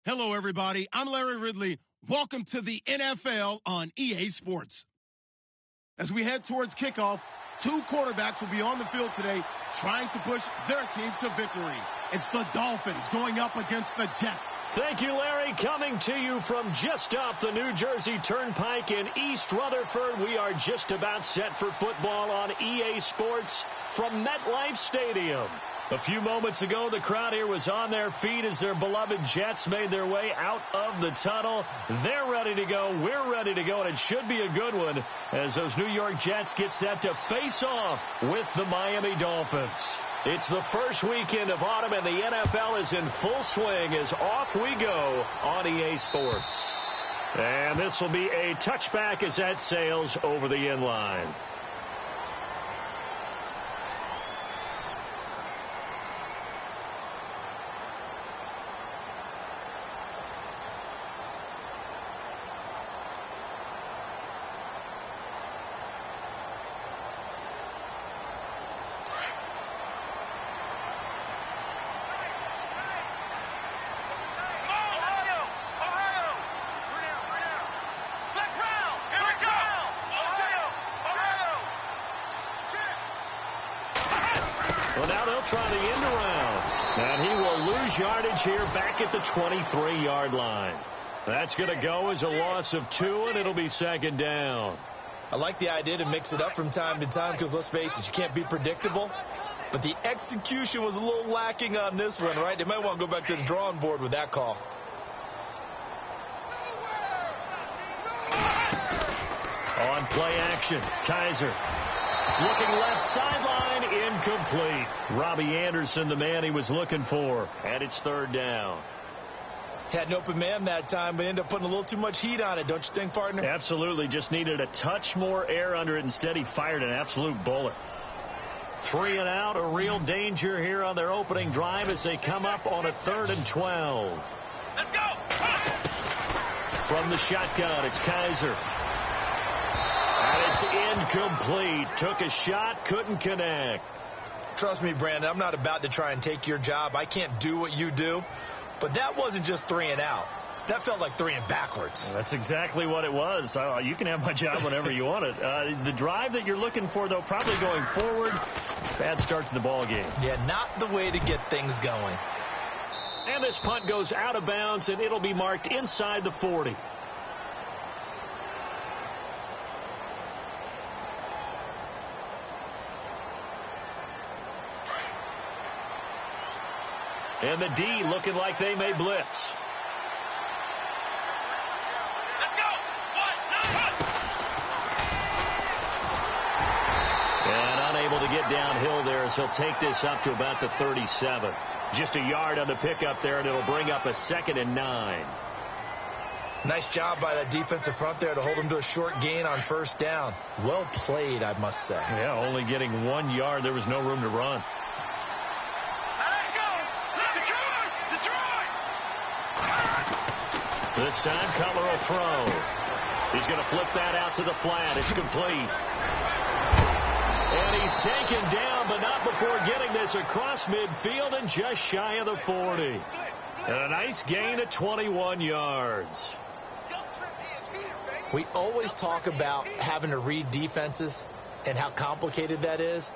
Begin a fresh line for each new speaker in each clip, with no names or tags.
Hello, everybody. I'm Larry Ridley. Welcome to the NFL on EA Sports. As we head towards kickoff, two quarterbacks will be on the field today trying to push their team to victory. It's the Dolphins going up against the Jets.
Thank you, Larry. Coming to you from just off the New Jersey Turnpike in East Rutherford, we are just about set for football on EA Sports from MetLife Stadium. A few moments ago, the crowd here was on their feet as their beloved Jets made their way out of the tunnel. They're ready to go. We're ready to go, and it should be a good one as those New York Jets get set to face off with the Miami Dolphins. It's the first weekend of autumn, and the NFL is in full swing as off we go on EA Sports. And this will be a touchback as that sails over the end line. Well, now they'll try the end around. And he will lose yardage here back at the 23-yard line. That's going to go as a loss of 2, and it'll be second down.
I like the idea to mix it up from time to time because, let's face it, you can't be predictable. But the execution was a little lacking on this one, right? They might want to go back to the drawing board with that call.
On play action, Kaiser. Looking left sideline, incomplete. Robbie Anderson, the man he was looking for. And it's third down.
Had an open man that time, but ended up putting a little too much heat on it, don't you think, partner?
Absolutely. Just needed a touch more air under it. Instead, he fired an absolute bullet. 3 and out, a real danger here on their opening drive as they come up on a 3rd and 12.
Let's go!
From the shotgun, it's Kaiser. And it's incomplete. Took a shot, couldn't connect.
Trust me, Brandon, I'm not about to try and take your job. I can't do what you do. But that wasn't just 3 and out. That felt like 3 and backwards.
That's exactly what it was. You can have my job whenever you want it. The drive that you're looking for, though, probably going forward. Bad start to the ball game.
Yeah, not the way to get things going.
And this punt goes out of bounds, and it'll be marked inside the 40. And the D looking like they may blitz.
Let's go! 1,
And unable to get downhill there as he'll take this up to about the 37. Just a yard on the pickup there, and it'll bring up a 2nd and 9.
Nice job by that defensive front there to hold him to a short gain on 1st down. Well played, I must say.
Yeah, only getting 1 yard. There was no room to run. This time, Cutler will throw. He's going to flip that out to the flat. It's complete. And he's taken down, but not before getting this across midfield and just shy of the 40. And a nice gain of 21 yards.
We always talk about having to read defenses and how complicated that is.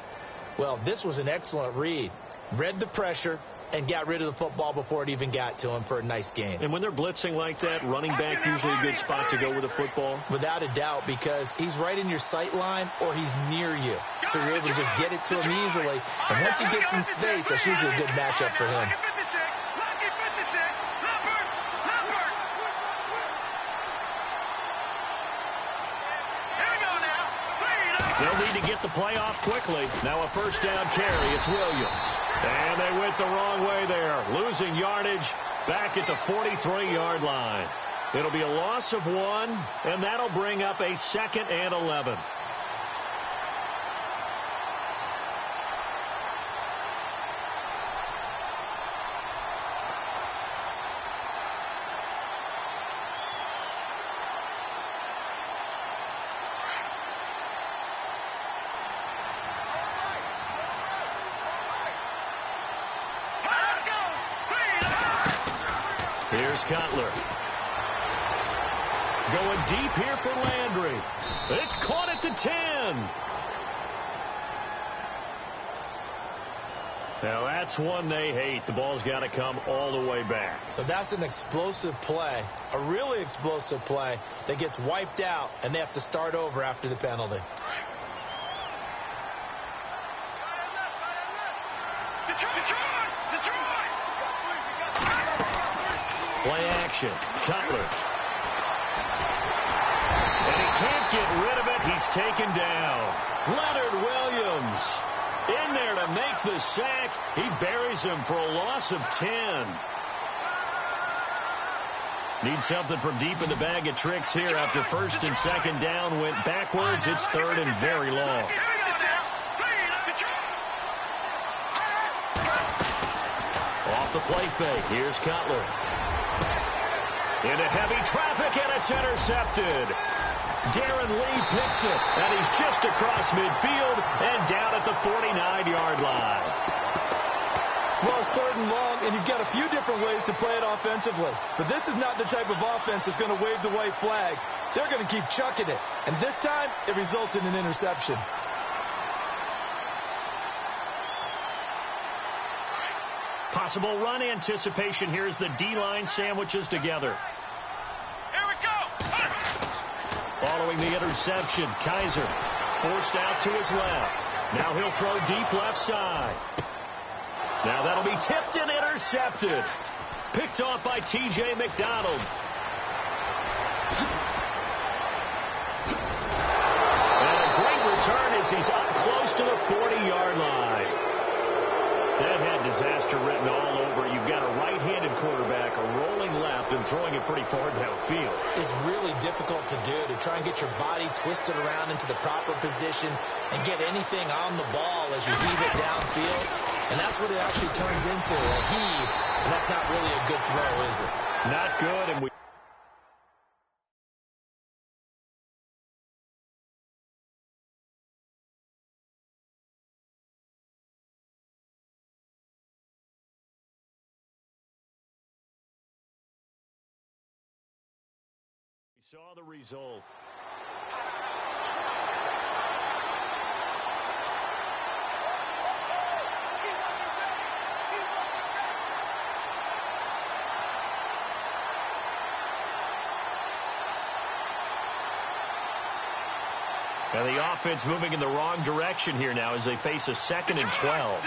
Well, this was an excellent read. Read the pressure and got rid of the football before it even got to him for a nice gain.
And when they're blitzing like that, running back usually a good spot to go with the football?
Without a doubt, because he's right in your sight line or he's near you. So you're able to just get it to him easily. And once he gets in space, that's usually a good matchup for him.
They'll need to get the play off quickly. Now a 1st down carry. It's Williams. And they went the wrong way there. Losing yardage back at the 43-yard line. It'll be a loss of 1, and that'll bring up a 2nd and 11. Here's Cutler. Going deep here for Landry. It's caught at the 10. Now that's one they hate. The ball's got to come all the way back.
So that's an explosive play, a really explosive play that gets wiped out, and they have to start over after the penalty.
Play action. Cutler. And he can't get rid of it. He's taken down. Leonard Williams in there to make the sack. He buries him for a loss of 10. Needs something from deep in the bag of tricks here after first and second down went backwards. It's third and very long. Off the play fake. Here's Cutler. Into heavy traffic, and it's intercepted. Darren Lee picks it, and he's just across midfield and down at the 49-yard line.
Well, it's third and long, and you've got a few different ways to play it offensively. But this is not the type of offense that's going to wave the white flag. They're going to keep chucking it. And this time, it results in an interception.
Possible run anticipation here as the D-line sandwiches together.
Here we go.
Following the interception, Kaiser forced out to his left. Now he'll throw deep left side. Now that'll be tipped and intercepted. Picked off by T.J. McDonald. And a great return as he's up close to the 40-yard line. That had disaster written all over it. You've got a right-handed quarterback, a rolling left, and throwing it pretty far downfield.
It's really difficult to do, to try and get your body twisted around into the proper position and get anything on the ball as you heave it downfield. And that's what it actually turns into, a heave. And that's not really a good throw, is it?
Not good, and we saw the result. And the offense moving in the wrong direction here now as they face a 2nd and 12.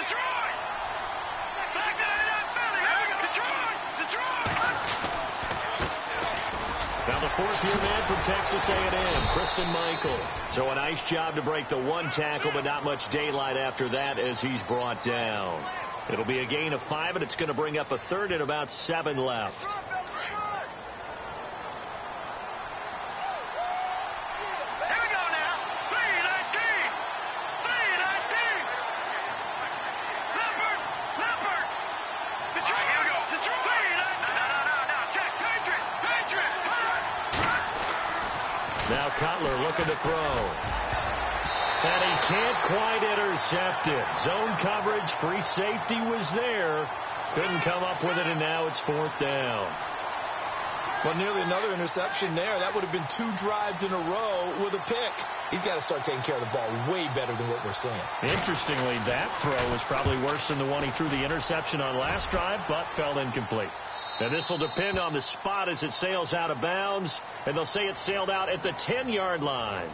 Now the fourth-year man from Texas A&M, Christian Michael. So a nice job to break the one tackle, but not much daylight after that as he's brought down. It'll be a gain of 5, and it's going to bring up a third and about 7 left. Now Cutler looking to throw. And he can't quite intercept it. Zone coverage, free safety was there. Couldn't come up with it, and now it's 4th down.
Well, nearly another interception there. That would have been 2 drives in a row with a pick. He's got to start taking care of the ball way better than what we're seeing.
Interestingly, that throw was probably worse than the one he threw the interception on last drive, but fell incomplete. Now this will depend on the spot as it sails out of bounds, and they'll say it sailed out at the 10-yard line.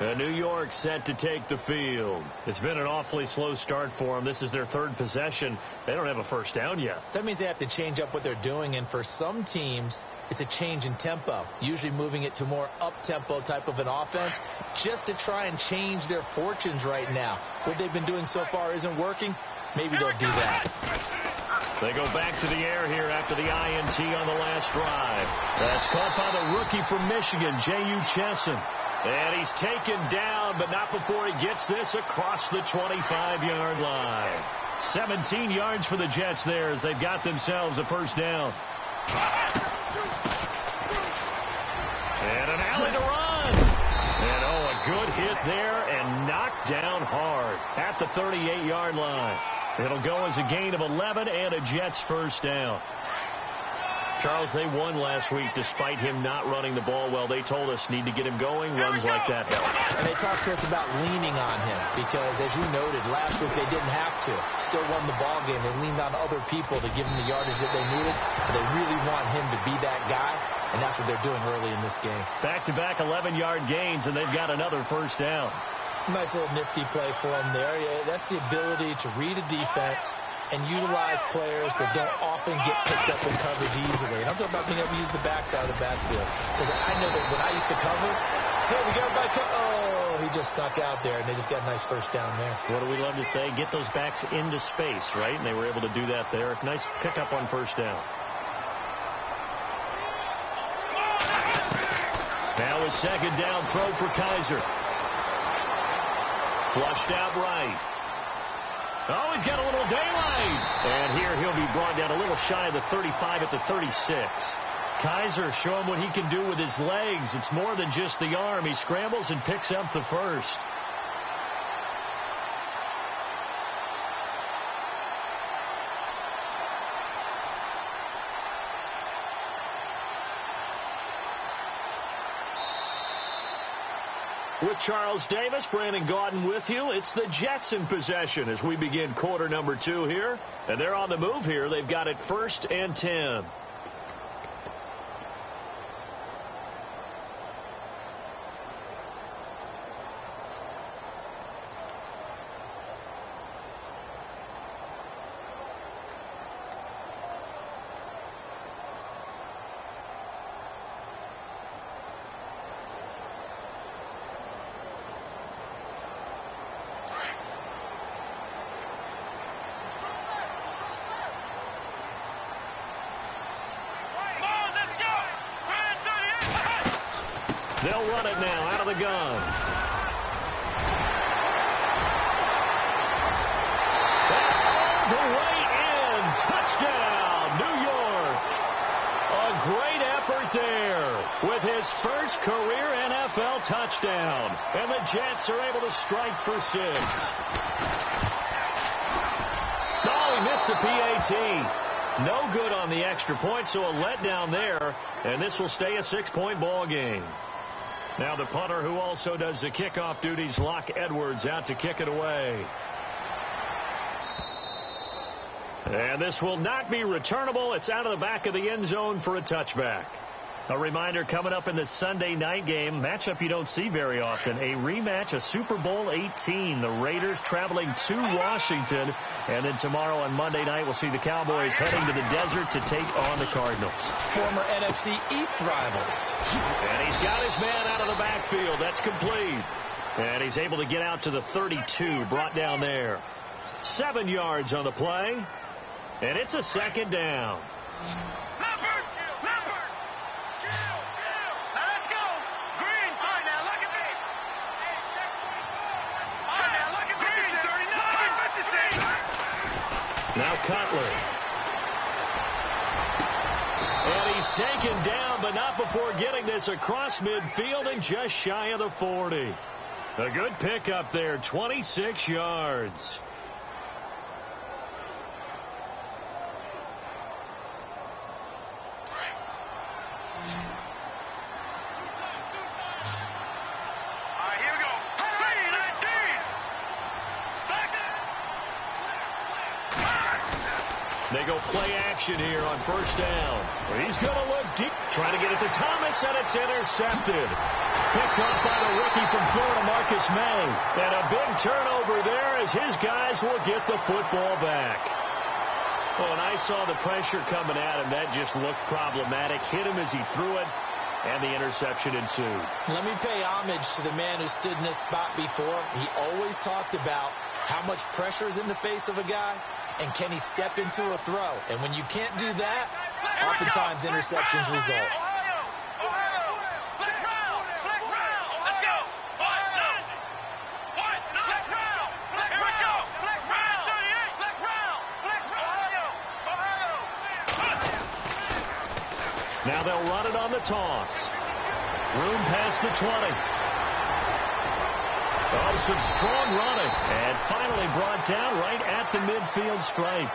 New York set to take the field. It's been an awfully slow start for them. This is their 3rd possession. They don't have a first down yet.
So that means they have to change up what they're doing, and for some teams, it's a change in tempo, usually moving it to more up-tempo type of an offense just to try and change their fortunes right now. What they've been doing so far isn't working. Maybe they'll do that.
They go back to the air here after the INT on the last drive. That's caught by the rookie from Michigan, J.U. Chesson. And he's taken down, but not before he gets this across the 25-yard line. 17 yards for the Jets there as they've got themselves a first down. And an alley to run. And, a good hit there and knocked down hard at the 38-yard line. It'll go as a gain of 11 and a Jets first down. Charles, they won last week despite him not running the ball well. They told us need to get him going. Runs like that help.
And they talked to us about leaning on him because, as you noted, last week they didn't have to. Still won the ball game. They leaned on other people to give them the yardage that they needed. They really want him to be that guy, and that's what they're doing early in this game.
Back-to-back 11-yard gains, and they've got another first down.
Nice little nifty play for him there. Yeah, that's the ability to read a defense and utilize players that don't often get picked up in coverage easily. And I'm talking about being able to use the backside of the backfield. Because I know that when I used to cover, hey, we got everybody oh, he just snuck out there, and they just got a nice first down there.
What do we love to say? Get those backs into space, right? And they were able to do that there. Nice pickup on first down. Now a second down throw for Kaiser. Flushed out right. Oh, he's got a little daylight. And here he'll be brought down a little shy of the 35 at the 36. Kaiser showing what he can do with his legs. It's more than just the arm. He scrambles and picks up the first. With Charles Davis, Brandon Gaudin with you. It's the Jets in possession as we begin quarter number 2 here. And they're on the move here. They've got it 1st and 10. They'll run it now out of the gun. All the way in. Touchdown, New York. A great effort there with his first career NFL touchdown. And the Jets are able to strike for 6. Oh, he missed the PAT. No good on the extra point, so a letdown there. And this will stay a 6-point ball game. Now the punter who also does the kickoff duties, Locke Edwards, out to kick it away. And this will not be returnable. It's out of the back of the end zone for a touchback. A reminder coming up in this Sunday night game, matchup you don't see very often, a rematch of Super Bowl 18. The Raiders traveling to Washington. And then tomorrow on Monday night, we'll see the Cowboys heading to the desert to take on the Cardinals.
Former NFC East rivals.
And he's got his man out of the backfield. That's complete. And he's able to get out to the 32, brought down there. 7 yards on the play. And it's a second down. Now Cutler. And he's taken down, but not before getting this across midfield and just shy of the 40. A good pickup there, 26 yards. They go play action here on first down. He's going to look deep. Trying to get it to Thomas, and it's intercepted. Picked off by the rookie from Florida, Marcus May. And a big turnover there as his guys will get the football back. Oh, and I saw the pressure coming at him. That just looked problematic. Hit him as he threw it, and the interception ensued.
Let me pay homage to the man who stood in this spot before. He always talked about how much pressure is in the face of a guy. And can he step into a throw? And when you can't do that, oftentimes interceptions result.
Now they'll run it on the toss. Room past the 20. Oh, some strong running. And finally brought down right at the midfield stripe.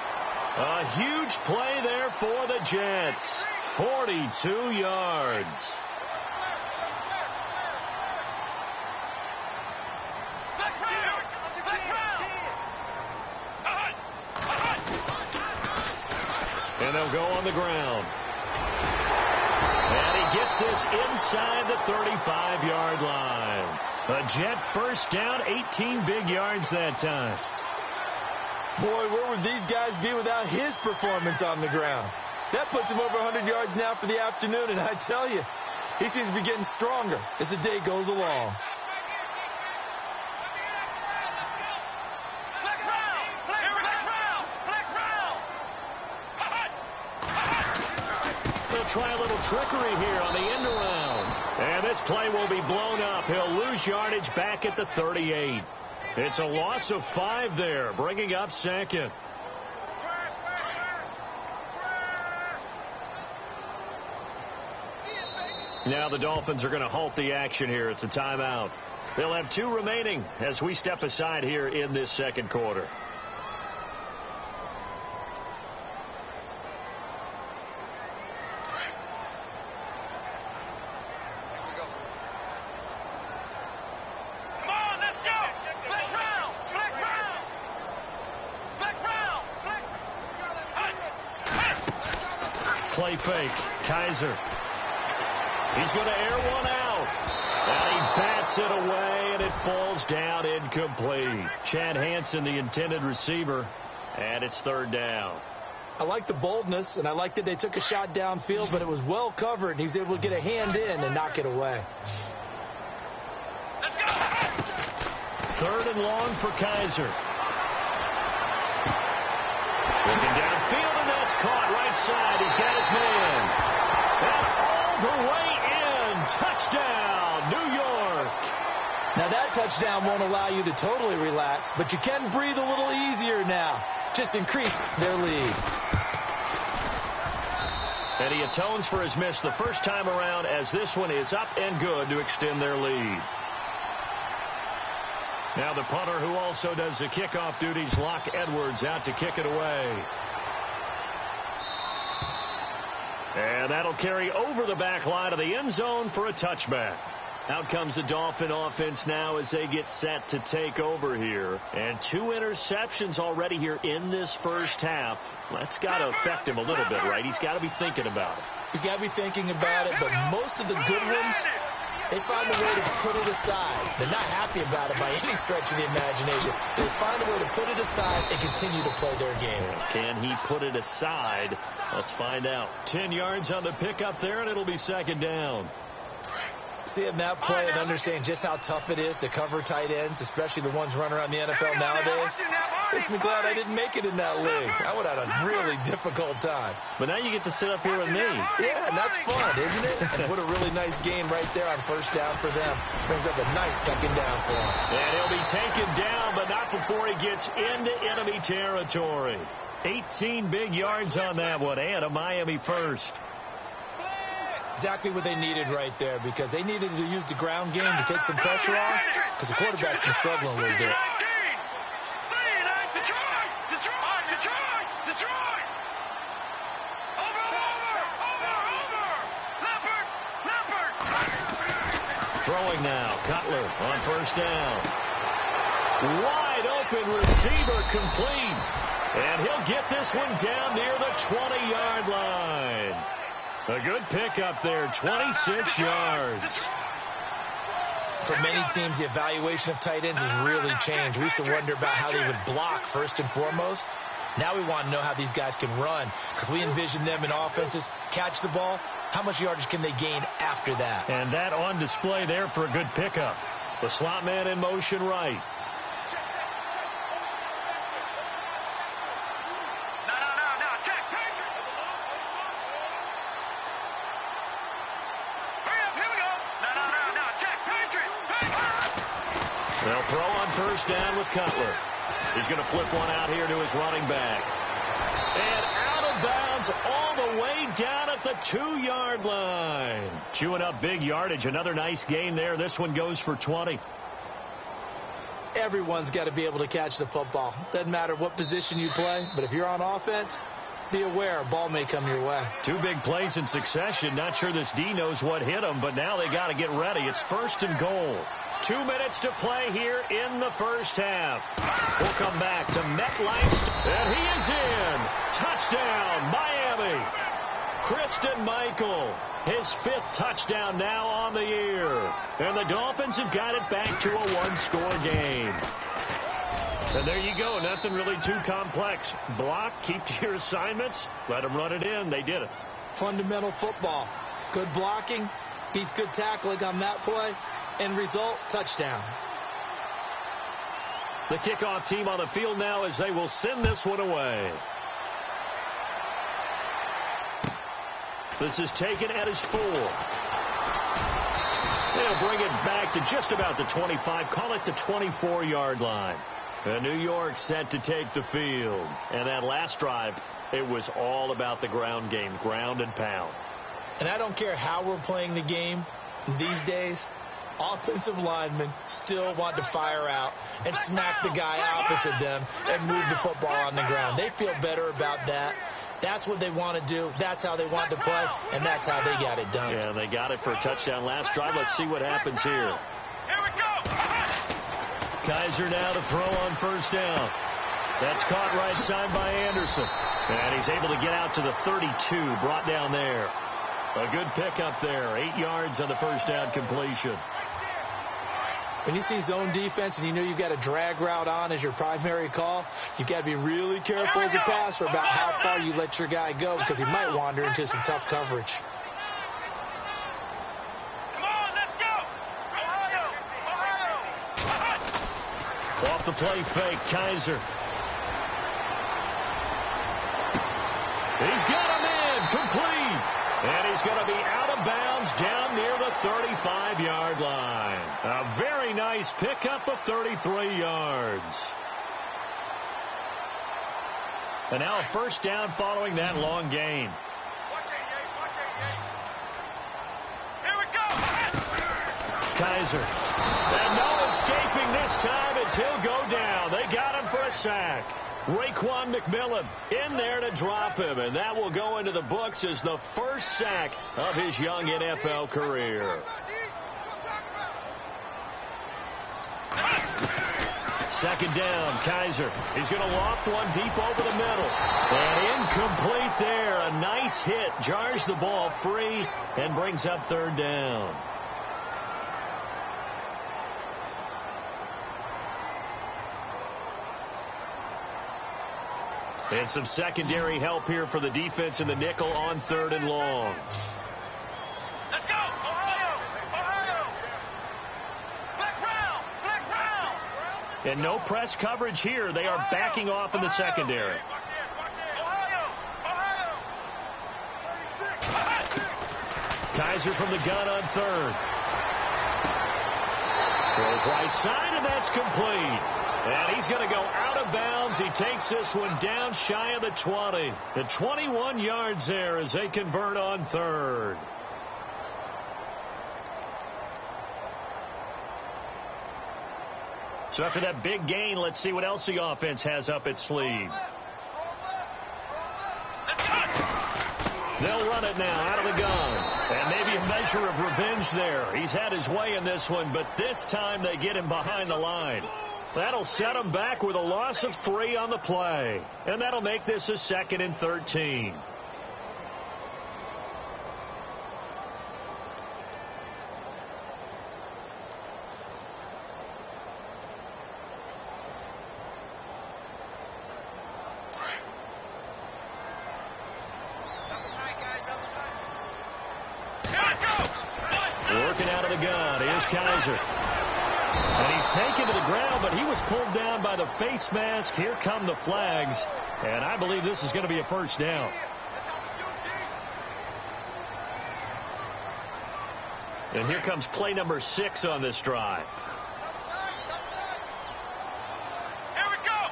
A huge play there for the Jets. 42 yards. And they'll go on the ground. And he gets this inside the 35-yard line. A Jet first down, 18 big yards that time.
Boy, where would these guys be without his performance on the ground? That puts him over 100 yards now for the afternoon, and I tell you, he seems to be getting stronger as the day goes along.
They'll try a little trickery here on the end around. And this play will be blown up. He'll lose yardage back at the 38. It's a loss of 5 there, bringing up second. Now the Dolphins are going to halt the action here. It's a timeout. They'll have 2 remaining as we step aside here in this second quarter. Play fake. Kaiser. He's going to air one out. And he bats it away, and it falls down incomplete. Chad Hansen, the intended receiver, and it's third down.
I like the boldness, and I like that they took a shot downfield, but it was well covered, and he was able to get a hand in and knock it away.
Let's go.
Third and long for Kaiser. Looking downfield, and that's caught right side. He's got his man. And all the way in. Touchdown, New York.
Now, that touchdown won't allow you to totally relax, but you can breathe a little easier now. Just increased their lead.
And he atones for his miss the first time around, as this one is up and good to extend their lead. Now the punter, who also does the kickoff duties, Locke Edwards, out to kick it away. And that'll carry over the back line of the end zone for a touchback. Out comes the Dolphin offense now as they get set to take over here. And 2 interceptions already here in this first half. That's got to affect him a little bit, right? He's got to be thinking about it.
He's got to be thinking about it, but most of the good ones, they find a way to put it aside. They're not happy about it by any stretch of the imagination. They find a way to put it aside and continue to play their game.
Can he put it aside? Let's find out. 10 yards on the pickup there, and it'll be second down.
Seeing that play and understanding just how tough it is to cover tight ends, especially the ones running around the NFL nowadays, makes me glad I didn't make it in that league. I would have had a really difficult time.
But now you get to sit up here with me.
Yeah, and that's fun, isn't it? And what a really nice gain right there on first down for them. Brings up a nice second down for him.
And he'll be taken down, but not before he gets into enemy territory. 18 big yards on that one, and a Miami first.
Exactly what they needed right there, because they needed to use the ground game to take some pressure off, because the quarterback's been struggling a little bit.
Throwing now, Cutler on first down. Wide open receiver, complete. And he'll get this one down near the 20-yard line. A good pickup there, 26 yards.
For many teams, the evaluation of tight ends has really changed. We used to wonder about how they would block first and foremost. Now we want to know how these guys can run, because we envision them in offenses catch the ball. How much yardage can they gain after that?
And that on display there for a good pickup. The slot man in motion right. They'll throw on first down with Cutler. He's going to flip one out here to his running back. And out of bounds all the way down at the 2-yard line. Chewing up big yardage. Another nice gain there. This one goes for 20.
Everyone's got to be able to catch the football. Doesn't matter what position you play, but if you're on offense,
be aware. A ball may come your way.
Two big plays in succession. Not sure this D knows what hit him, but now they got to get ready. It's 1st and goal. 2 minutes to play here in the first half. We'll come back to MetLife, and he is in. Touchdown, Miami. Christine Michael, his 5th touchdown now on the year. And the Dolphins have got it back to a 1-score game. And there you go. Nothing really too complex. Block, keep to your assignments, let them run it in. They did it.
Fundamental football. Good blocking beats good tackling on that play. End result, touchdown.
The kickoff team on the field now as they will send this one away. This is taken at his 4. They'll bring it back to just about the 25. Call it the 24-yard line. And New York set to take the field. And that last drive, it was all about the ground game, ground and pound.
And I don't care how we're playing the game these days, offensive linemen still want to fire out and smack the guy opposite them and move the football on the ground. They feel better about that. That's what they want to do. That's how they want to play, and that's how they got it done.
Yeah, they got it for a touchdown last drive. Let's see what happens here.
Here we go.
Kaiser now to throw on 1st down. That's caught right side by Anderson. And he's able to get out to the 32, brought down there. A good pickup there. 8 yards on the 1st down completion.
When you see zone defense and you know you've got a drag route on as your primary call, you've got to be really careful as a passer about how far you let your guy go because he might wander into some tough coverage.
Come on, let's go. Ohio.
Off the play fake, Kaiser. He's got him in, complete. And he's going to be out of bounds down near the 35-yard line. A very nice pickup of 33 yards. And now a 1st down following that long gain.
Here we go.
Kaiser. And no escaping this time as he'll go down. They got him for a sack. Raekwon McMillan in there to drop him, and that will go into the books as the 1st sack of his young NFL career. Second down, Kaiser. He's going to loft one deep over the middle. And incomplete there. A nice hit. Jars the ball free and brings up 3rd down. And some secondary help here for the defense in the nickel on 3rd and long.
Let's go. Ohio. Ohio. Black round.
And no press coverage here. They are backing off in the secondary.
Ohio.
Kaiser from the gun on 3rd. Throws right side, and that's complete. And he's going to go out of bounds. He takes this one down shy of the 20. The 21 yards there as they convert on 3rd. So after that big gain, let's see what else the offense has up its sleeve. They'll run it now out of the gun. And maybe a measure of revenge there. He's had his way in this one, but this time they get him behind the line. That'll set him back with a loss of 3 on the play. And that'll make this a 2nd and 13. Working out of the gun. Here's Kaiser. And he's taken to the ground, but he was pulled down by the face mask. Here come the flags. And I believe this is going to be a 1st down. And here comes play number 6 on this drive.
Here we go.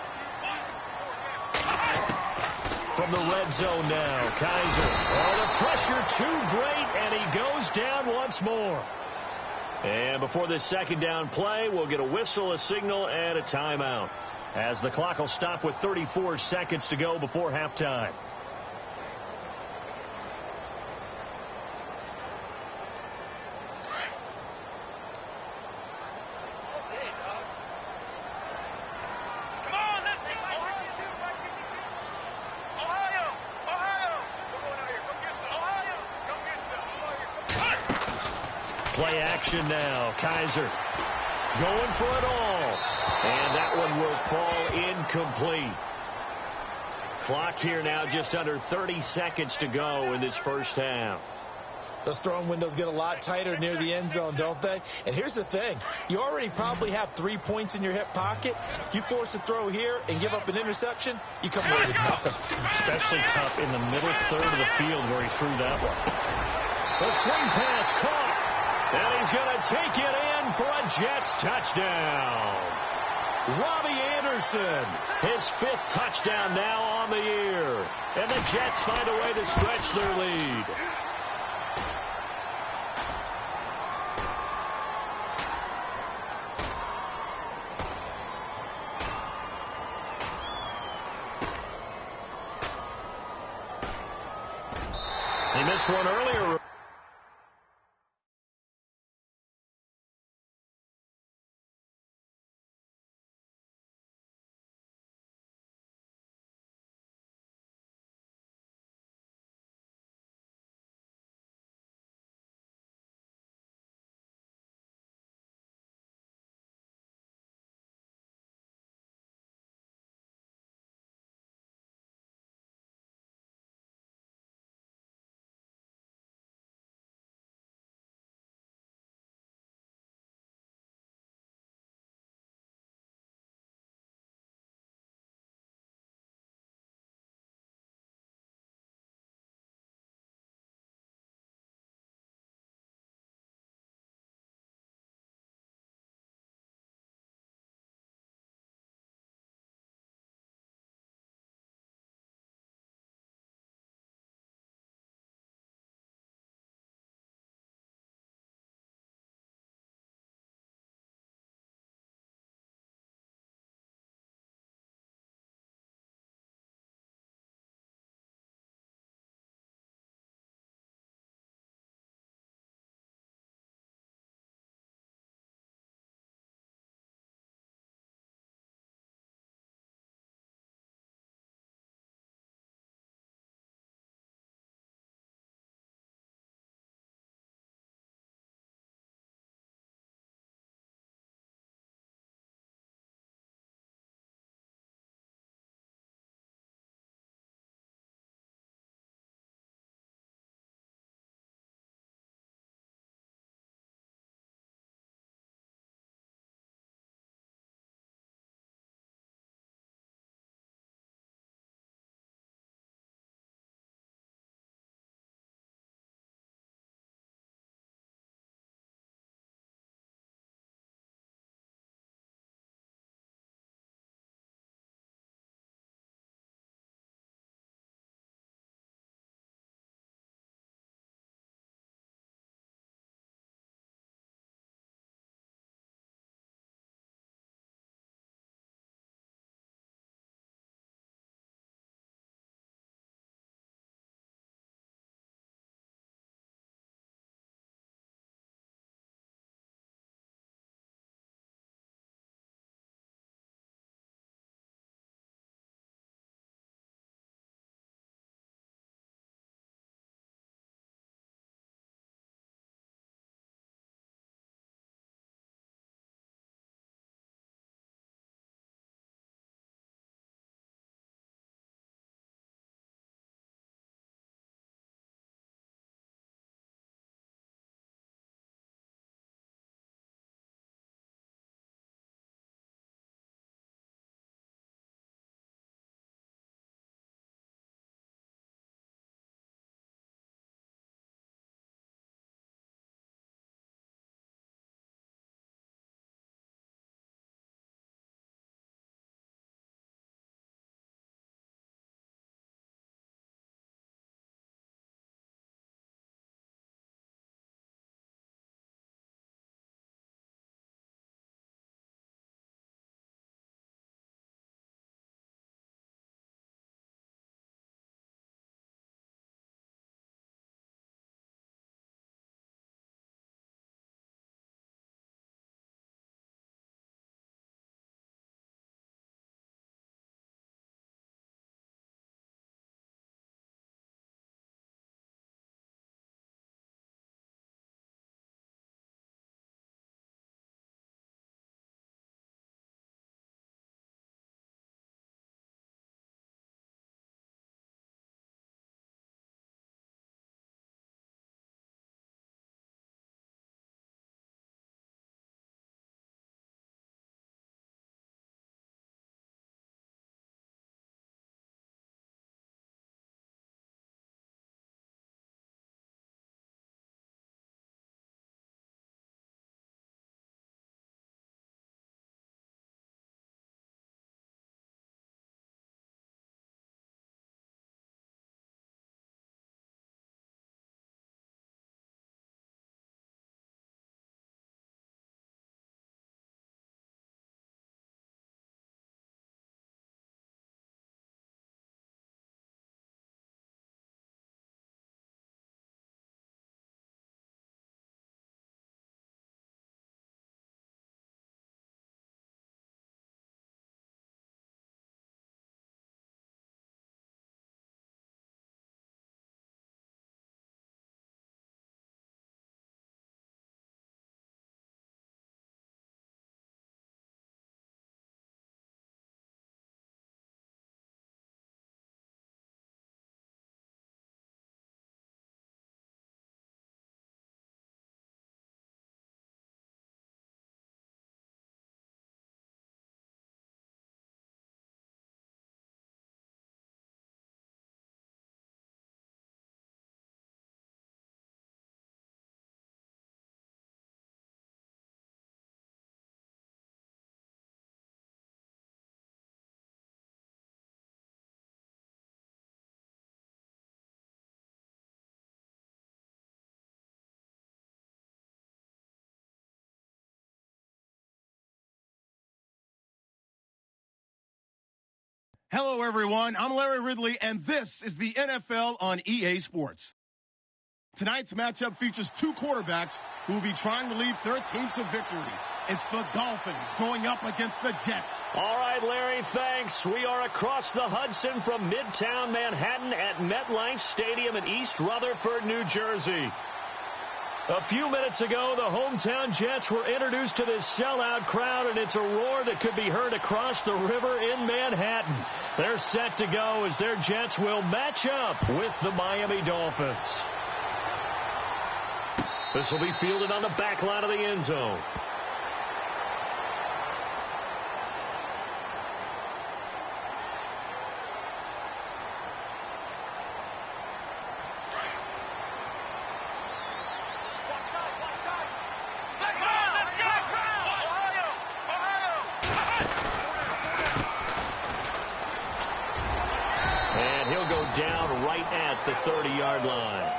From the red zone now, Kaiser. Oh, the pressure too great, and he goes down once more. And before this 2nd down play, we'll get a whistle, a signal, and a timeout, as the clock will stop with 34 seconds to go before halftime. Play action now. Kaiser going for it all. And that one will fall incomplete. Clock here now just under 30 seconds to go in this first half.
Those throwing windows get a lot tighter near the end zone, don't they? And here's the thing. You already probably have 3 points in your hip pocket. You force a throw here and give up an interception, you come away with nothing.
Especially tough in the middle third of the field where he threw that one. The swing pass caught. And he's going to take it in for a Jets touchdown. Robbie Anderson, his 5th touchdown now on the year. And the Jets find a way to stretch their lead. He missed one earlier.
Hello, everyone. I'm Larry Ridley, and this is the NFL on EA Sports. Tonight's matchup features two quarterbacks who will be trying to lead their team to victory. It's the Dolphins going up against the Jets.
All right, Larry, thanks. We are across the Hudson from Midtown Manhattan at MetLife Stadium in East Rutherford, New Jersey. A few minutes ago, the hometown Jets were introduced to this sellout crowd, and it's a roar that could be heard across the river in Manhattan. They're set to go as their Jets will match up with the Miami Dolphins. This will be fielded on the back line of the end zone. And he'll go down right at the 30-yard line.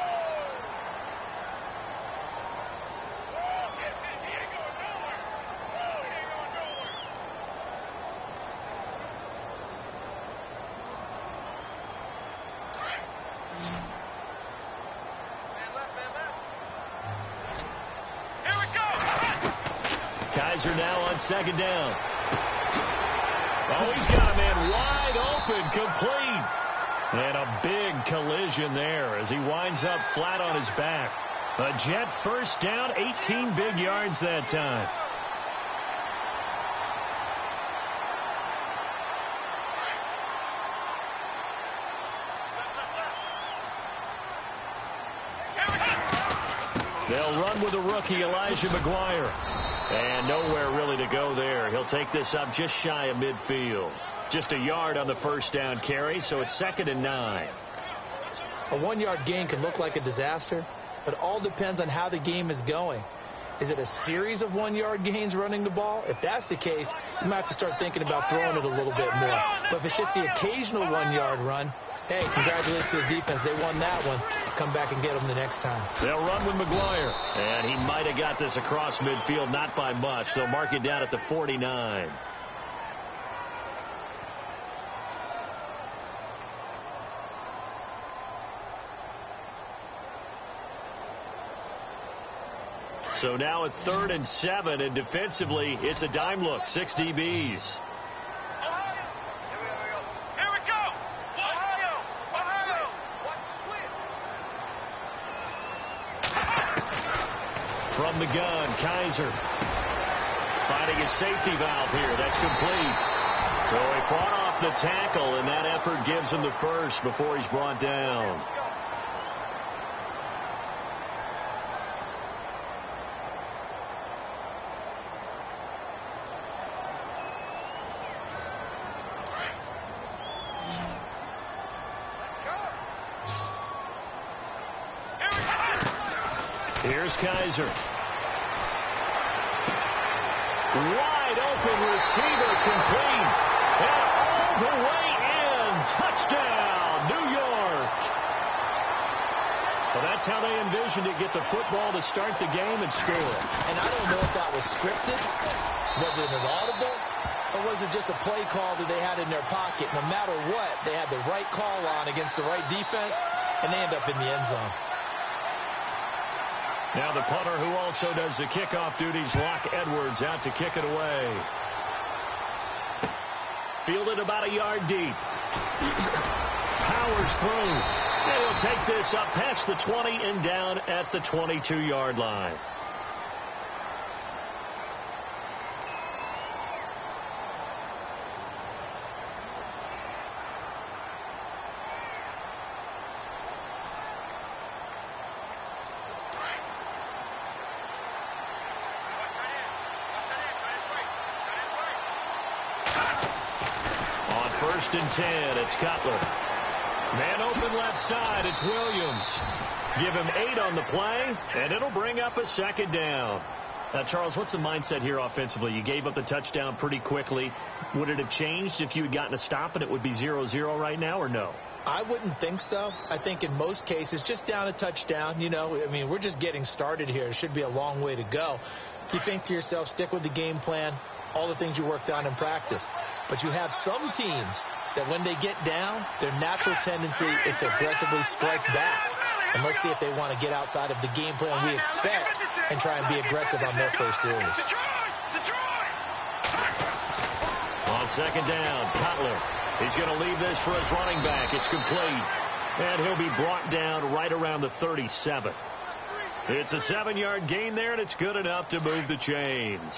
Kaiser now on second down. Oh, he's got a man wide open, complete. And a big collision there as he winds up flat on his back. A Jet first down, 18 big yards that time. They'll run with the rookie, Elijah McGuire. And nowhere really to go there. He'll take this up just shy of midfield. Just a yard on the first down carry, so it's 2nd and 9.
A 1-yard gain can look like a disaster, but it all depends on how the game is going. Is it a series of 1-yard gains running the ball? If that's the case, you might have to start thinking about throwing it a little bit more. But if it's just the occasional 1-yard run, hey, congratulations to the defense. They won that one. Come back and get them the next time.
They'll run with McGuire. And he might have got this across midfield, not by much. They'll mark it down at the 49. So now at 3rd and 7, and defensively, it's a dime look. 6 DBs. From the gun, Kaiser finding a safety valve here. That's complete. So he fought off the tackle, and that effort gives him the first before he's brought down. Here's Kaiser. Wide open receiver, complete. And all the way in. Touchdown, New York. Well, that's how they envisioned it. Get the football to start the game and score.
And I don't know if that was scripted. Was it an audible? Or was it just a play call that they had in their pocket? No matter what, they had the right call on against the right defense, and they end up in the end zone.
Now the punter, who also does the kickoff duties, Locke Edwards, out to kick it away. Fielded about a yard deep. Powers through. And he'll take this up past the 20 and down at the 22-yard line. First and 10, it's Cutler. Man open left side, it's Williams. Give him 8 on the play, and it'll bring up a 2nd down. Now, Charles, what's the mindset here offensively? You gave up the touchdown pretty quickly. Would it have changed if you had gotten a stop and it would be 0-0 right now, or no?
I wouldn't think so. I think in most cases, just down a touchdown, you know, I mean, we're just getting started here. It should be a long way to go. You think to yourself, stick with the game plan, all the things you worked on in practice. But you have some teams that when they get down, their natural tendency is to aggressively strike back. And let's see if they want to get outside of the game plan we expect and try and be aggressive on their first series.
On second down, Cutler. He's going to leave this for his running back. It's complete. And he'll be brought down right around the 37. It's a 7-yard gain there, and it's good enough to move the chains.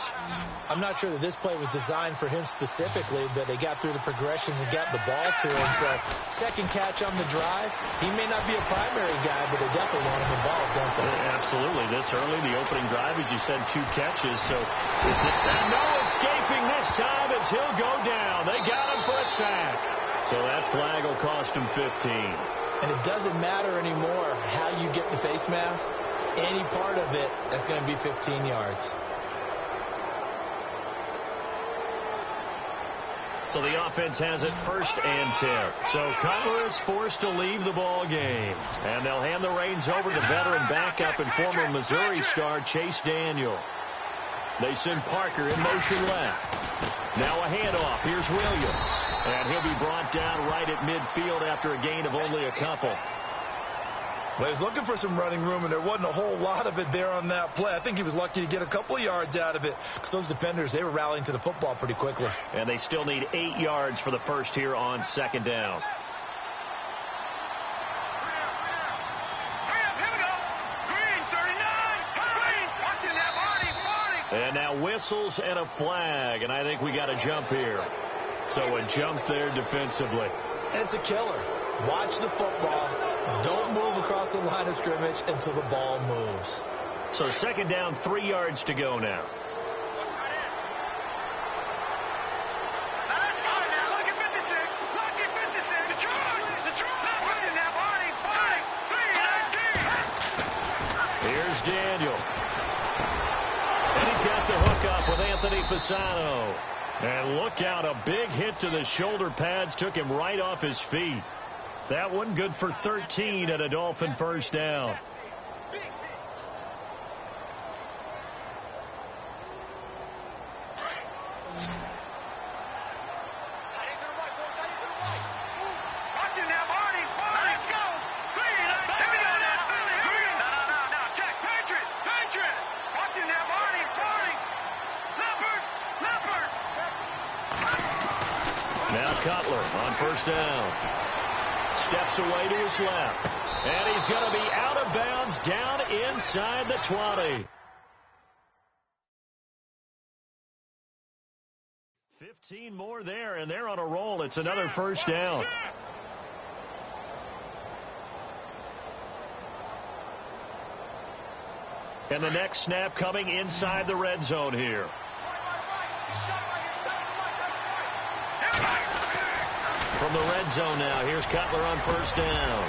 I'm not sure that this play was designed for him specifically, but they got through the progressions and got the ball to him. So second catch on the drive. He may not be a primary guy, but they definitely want him involved, don't they?
Absolutely. This early, the opening drive, as you said, 2 catches. So and no escaping this time as he'll go down. They got him for a sack. So that flag will cost him 15.
And it doesn't matter anymore how you get the face mask. Any part of it, that's going to be 15 yards.
So the offense has it 1st and 10. So Cutler is forced to leave the ball game. And they'll hand the reins over to veteran backup and former Missouri star Chase Daniel. They send Parker in motion left. Now a handoff. Here's Williams. And he'll be brought down right at midfield after a gain of only a couple.
Well, he was looking for some running room, and there wasn't a whole lot of it there on that play. I think he was lucky to get a couple of yards out of it because those defenders, they were rallying to the football pretty quickly.
And they still need 8 yards for the first here on second down. And now whistles and a flag, and I think we got a jump here. So a jump there defensively.
And it's a killer. Watch the football. Don't move across the line of scrimmage until the ball moves.
So second down, 3 yards to go now. Here's Daniel. And he's got the hook up with Anthony Fasano. And look out, a big hit to the shoulder pads took him right off his feet. That one good for 13 at a Dolphin first down. Now Cutler on first down. Steps away to his left. And he's going to be out of bounds down inside the 20. 15 more there, and they're on a roll. It's another first down. And the next snap coming inside the red zone here. From the red zone now, here's Cutler on first down.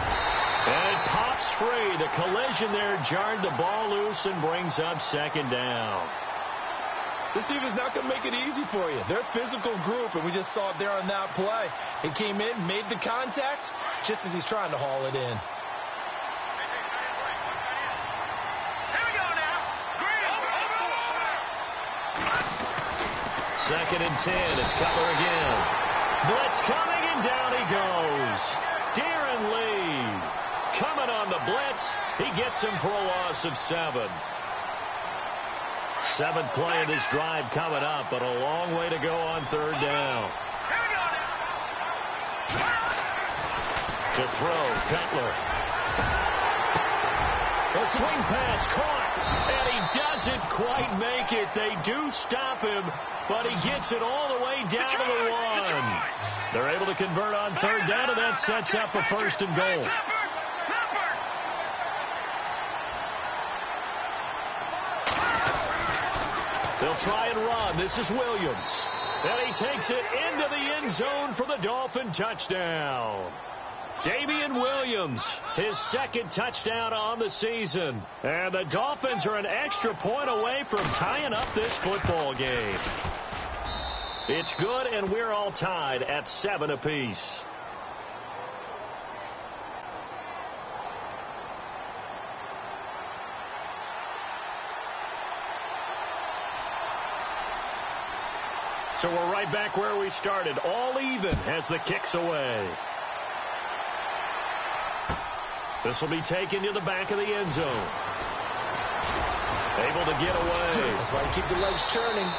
And it pops free. The collision there jarred the ball loose and brings up second down.
This team is not going to make it easy for you. They're a physical group, and we just saw it there on that play. He came in, made the contact, just as he's trying to haul it in.
Second and 10. It's Cutler again. Blitz coming, and down he goes. Darren Lee coming on the blitz. He gets him for a loss of 7. 7th play of this drive coming up, but a long way to go on third down. To throw, Cutler. A swing pass caught, and he doesn't quite make it. They do stop him, but he gets it all the way down to the 1. They're able to convert on third down, and that sets up a first and goal. They'll try and run. This is Williams. And he takes it into the end zone for the Dolphin touchdown. Damian Williams, his 2nd touchdown on the season. And the Dolphins are an extra point away from tying up this football game. It's good, and we're all tied at 7 apiece. So we're right back where we started. All even as the kick's away. This will be taken to the back of the end zone. Able to get away.
That's why you keep the legs churning.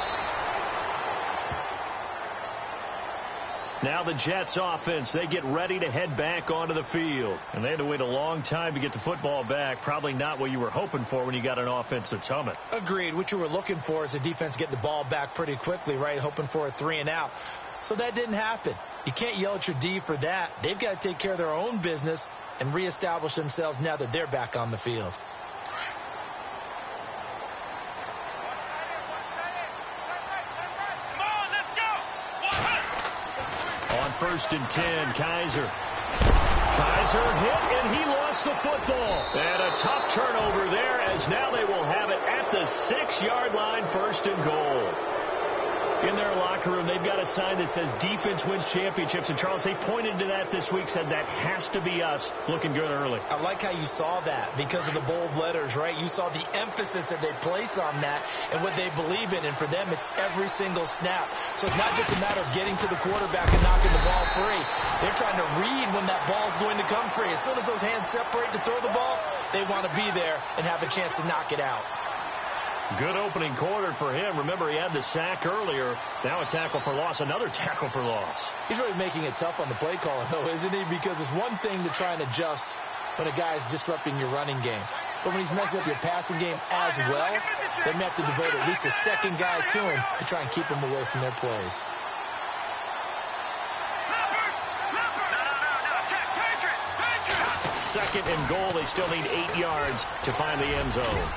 Now the Jets offense, they get ready to head back onto the field. And they had to wait a long time to get the football back. Probably not what you were hoping for when you got an offense that's humming.
Agreed. What you were looking for is the defense getting the ball back pretty quickly, right? Hoping for a 3 and out. So that didn't happen. You can't yell at your D for that. They've got to take care of their own business and reestablish themselves now that they're back on the field.
On 1st and 10, Kaiser. Kaiser hit, and he lost the football. And a tough turnover there, as now they will have it at the 6-yard line, 1st and goal. In their locker room, they've got a sign that says defense wins championships. And, Charles, they pointed to that this week, said that has to be us. Looking good early.
I like how you saw that because of the bold letters, right? You saw the emphasis that they place on that and what they believe in. And for them, it's every single snap. So it's not just a matter of getting to the quarterback and knocking the ball free. They're trying to read when that ball is going to come free. As soon as those hands separate to throw the ball, they want to be there and have a chance to knock it out.
Good opening quarter for him. Remember, he had the sack earlier. Now a tackle for loss, another tackle for loss.
He's really making it tough on the play caller, though, isn't he? Because it's one thing to try and adjust when a guy is disrupting your running game. But when he's messing up your passing game as well, they may have to devote at least a second guy to him to try and keep him away from their plays.
Second and goal. They still need 8 yards to find the end zone.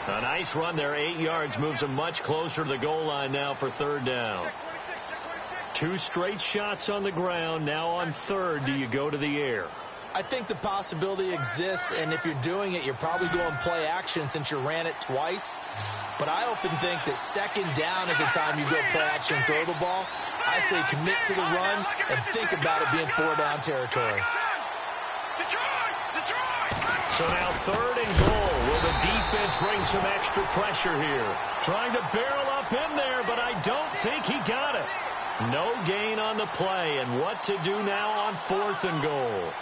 A nice run there, 8 yards, moves them much closer to the goal line now for 3rd down. 2 straight shots on the ground. Now on 3rd, do you go to the air?
I think the possibility exists, and if you're doing it, you're probably going play action since you ran it twice. But I often think that 2nd down is the time you go play action and throw the ball. I say commit to the run and think about it being 4-down territory.
So now 3rd and goal. Will the defense bring some extra pressure here? Trying to barrel up in there, but I don't think he got it. No gain on the play, and what to do now on 4th and goal?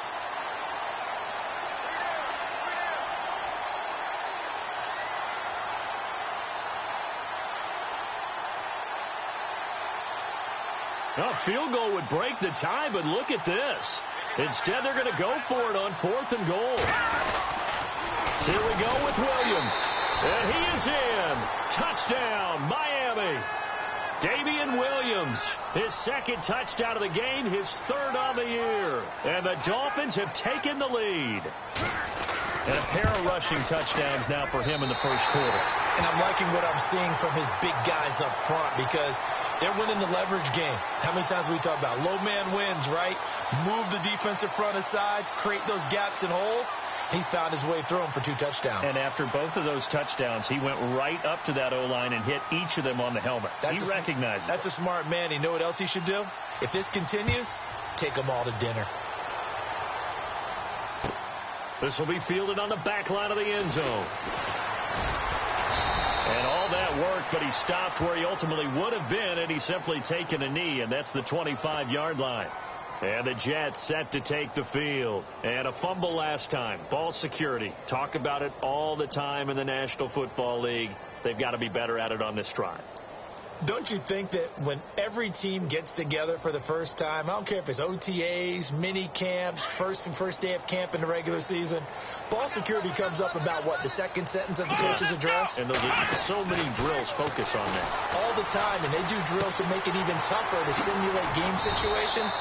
A field goal would break the tie, but look at this. Instead, they're going to go for it on 4th and goal. Here we go with Williams. And he is in. Touchdown, Miami. Damian Williams, his 2nd touchdown of the game, his 3rd on the year. And the Dolphins have taken the lead. And a pair of rushing touchdowns now for him in the 1st quarter.
And I'm liking what I'm seeing from his big guys up front because they're winning the leverage game. How many times we talk about low man wins, right? Move the defensive front aside, create those gaps and holes. He's found his way through them for 2 touchdowns.
And after both of those touchdowns, he went right up to that O-line and hit each of them on the helmet. He recognizes it.
That's a smart man. You know what else he should do? If this continues, take them all to dinner.
This will be fielded on the back line of the end zone. And all that worked, but he stopped where he ultimately would have been, and he's simply taken a knee, and that's the 25-yard line. And the Jets set to take the field. And a fumble last time. Ball security. Talk about it all the time in the National Football League. They've got to be better at it on this drive.
Don't you think that when every team gets together for the first time, I don't care if it's OTAs, mini camps, first day of camp in the regular season, ball security comes up about what, the 2nd sentence of the coach's address?
And so many drills focus on that.
All the time, and they do drills to make it even tougher to simulate game situations.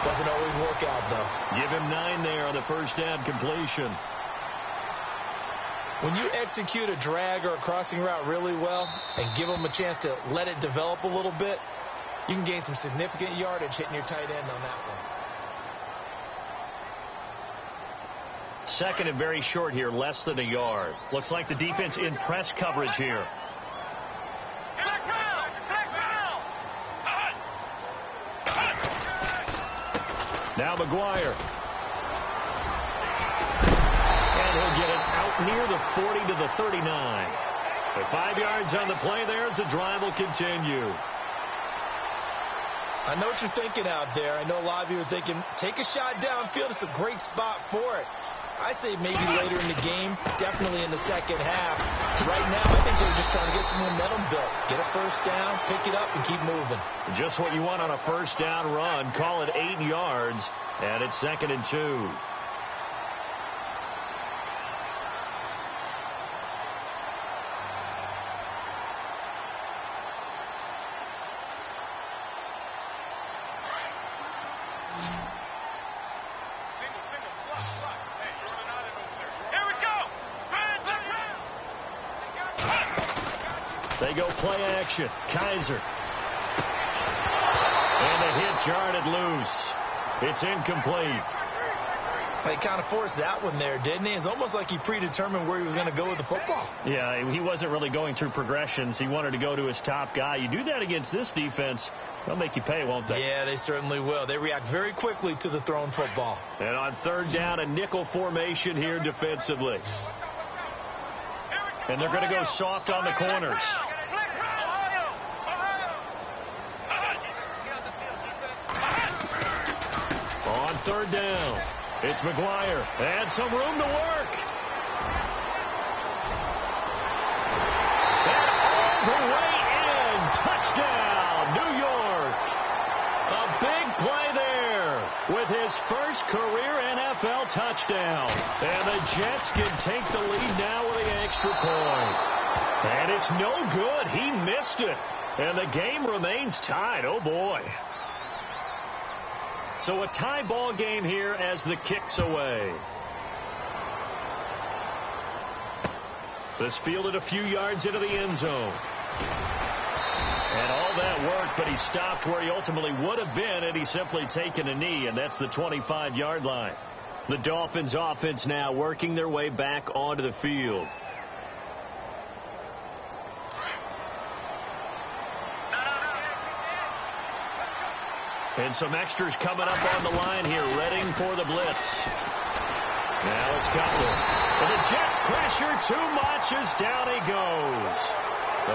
Doesn't always work out, though.
Give him 9 there on the 1st down completion.
When you execute a drag or a crossing route really well and give them a chance to let it develop a little bit, you can gain some significant yardage hitting your tight end on that one.
2nd and very short here, less than a yard. Looks like the defense in press coverage here. Now McGuire. And he'll get it out near the 40 to the 39. And 5 yards on the play there as the drive will continue.
I know what you're thinking out there. I know a lot of you are thinking, take a shot downfield. It's a great spot for it. I'd say maybe later in the game, definitely in the second half. Right now, I think they're just trying to get some momentum built. Get a first down, pick it up, and keep moving.
Just what you want on a first down run. Call it 8 yards, and it's 2nd and 2. They go play action. Kaiser. And the hit jarred loose. It's incomplete.
He kind of forced that one there, didn't he? It's almost like he predetermined where he was going to go with the football.
Yeah, he wasn't really going through progressions. He wanted to go to his top guy. You do that against this defense, they'll make you pay, won't they?
Yeah, they certainly will. They react very quickly to the thrown football.
And on 3rd down, a nickel formation here defensively. And they're going to go soft on the corners. On 3rd down, it's McGuire. And some room to work. And all the way in. Touchdown, New York. A big play there with his first career NFL touchdown. And the Jets can take the lead now with an extra point. And it's no good. He missed it. And the game remains tied. Oh, boy. So a tie ball game here as the kick's away. This fielded a few yards into the end zone. And all that worked, but he stopped where he ultimately would have been had he simply taken a knee, and that's the 25-yard line. The Dolphins offense now working their way back onto the field. And some extras coming up on the line here, readying for the blitz. Now it's Cutler. And the Jets pressure too much as down he goes.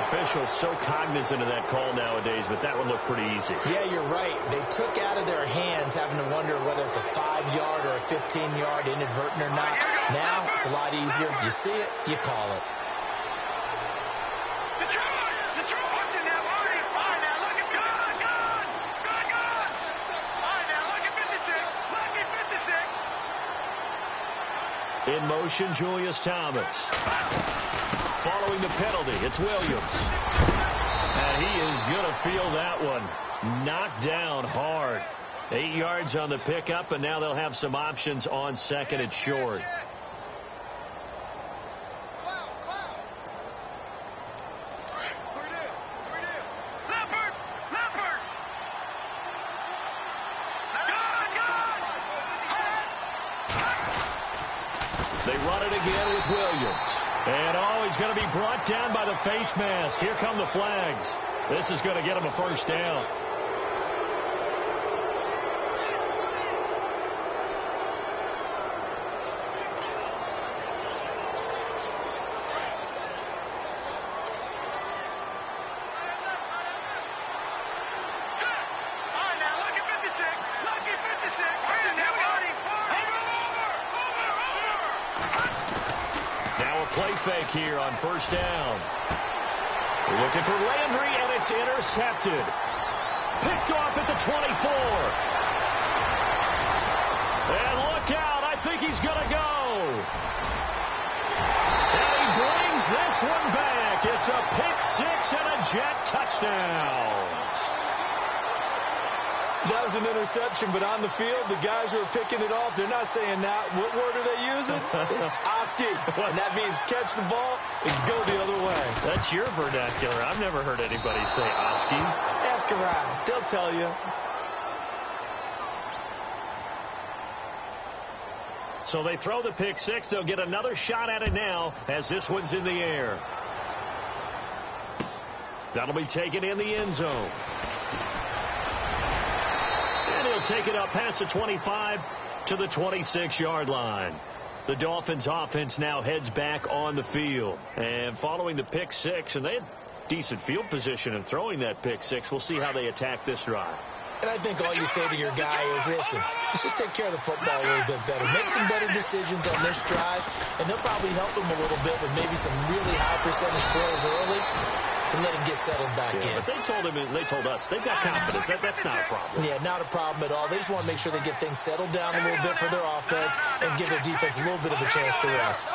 Officials so cognizant of that call nowadays, but that one looked pretty easy.
Yeah, you're right. They took out of their hands having to wonder whether it's a 5-yard or a 15-yard inadvertent or not. Now it's a lot easier. You see it, you call it.
In motion, Julius Thomas. Following the penalty, it's Williams. And he is going to feel that one. Knocked down hard. 8 yards on the pickup, and now they'll have some options on 2nd and short. They run it again with Williams. And, he's going to be brought down by the face mask. Here come the flags. This is going to get him a first down. Fake here on first down. Looking for Landry, and it's intercepted. Picked off at the 24. And look out, I think he's going to go. And he brings this one back. It's a pick six and a Jet touchdown.
That was an interception, but on the field, the guys who are picking it off, they're not saying that. What word are they using? It's Oski. And that means catch the ball and go the other way.
That's your vernacular. I've never heard anybody say Oski.
Ask around. They'll tell you.
So they throw the pick six. They'll get another shot at it now as this one's in the air. That'll be taken in the end zone. And he'll take it up past the 25 to the 26-yard line. The Dolphins offense now heads back on the field. And following the pick six, and they had decent field position in throwing that pick six, we'll see how they attack this drive.
And I think all you say to your guy is, listen, let's just take care of the football a little bit better. Make some better decisions on this drive, and they'll probably help him a little bit with maybe some really high percentage throws early to let him get settled back in.
But they told us, they've got confidence. That's not a problem.
Yeah, not a problem at all. They just want to make sure they get things settled down a little bit for their offense and give their defense a little bit of a chance to rest.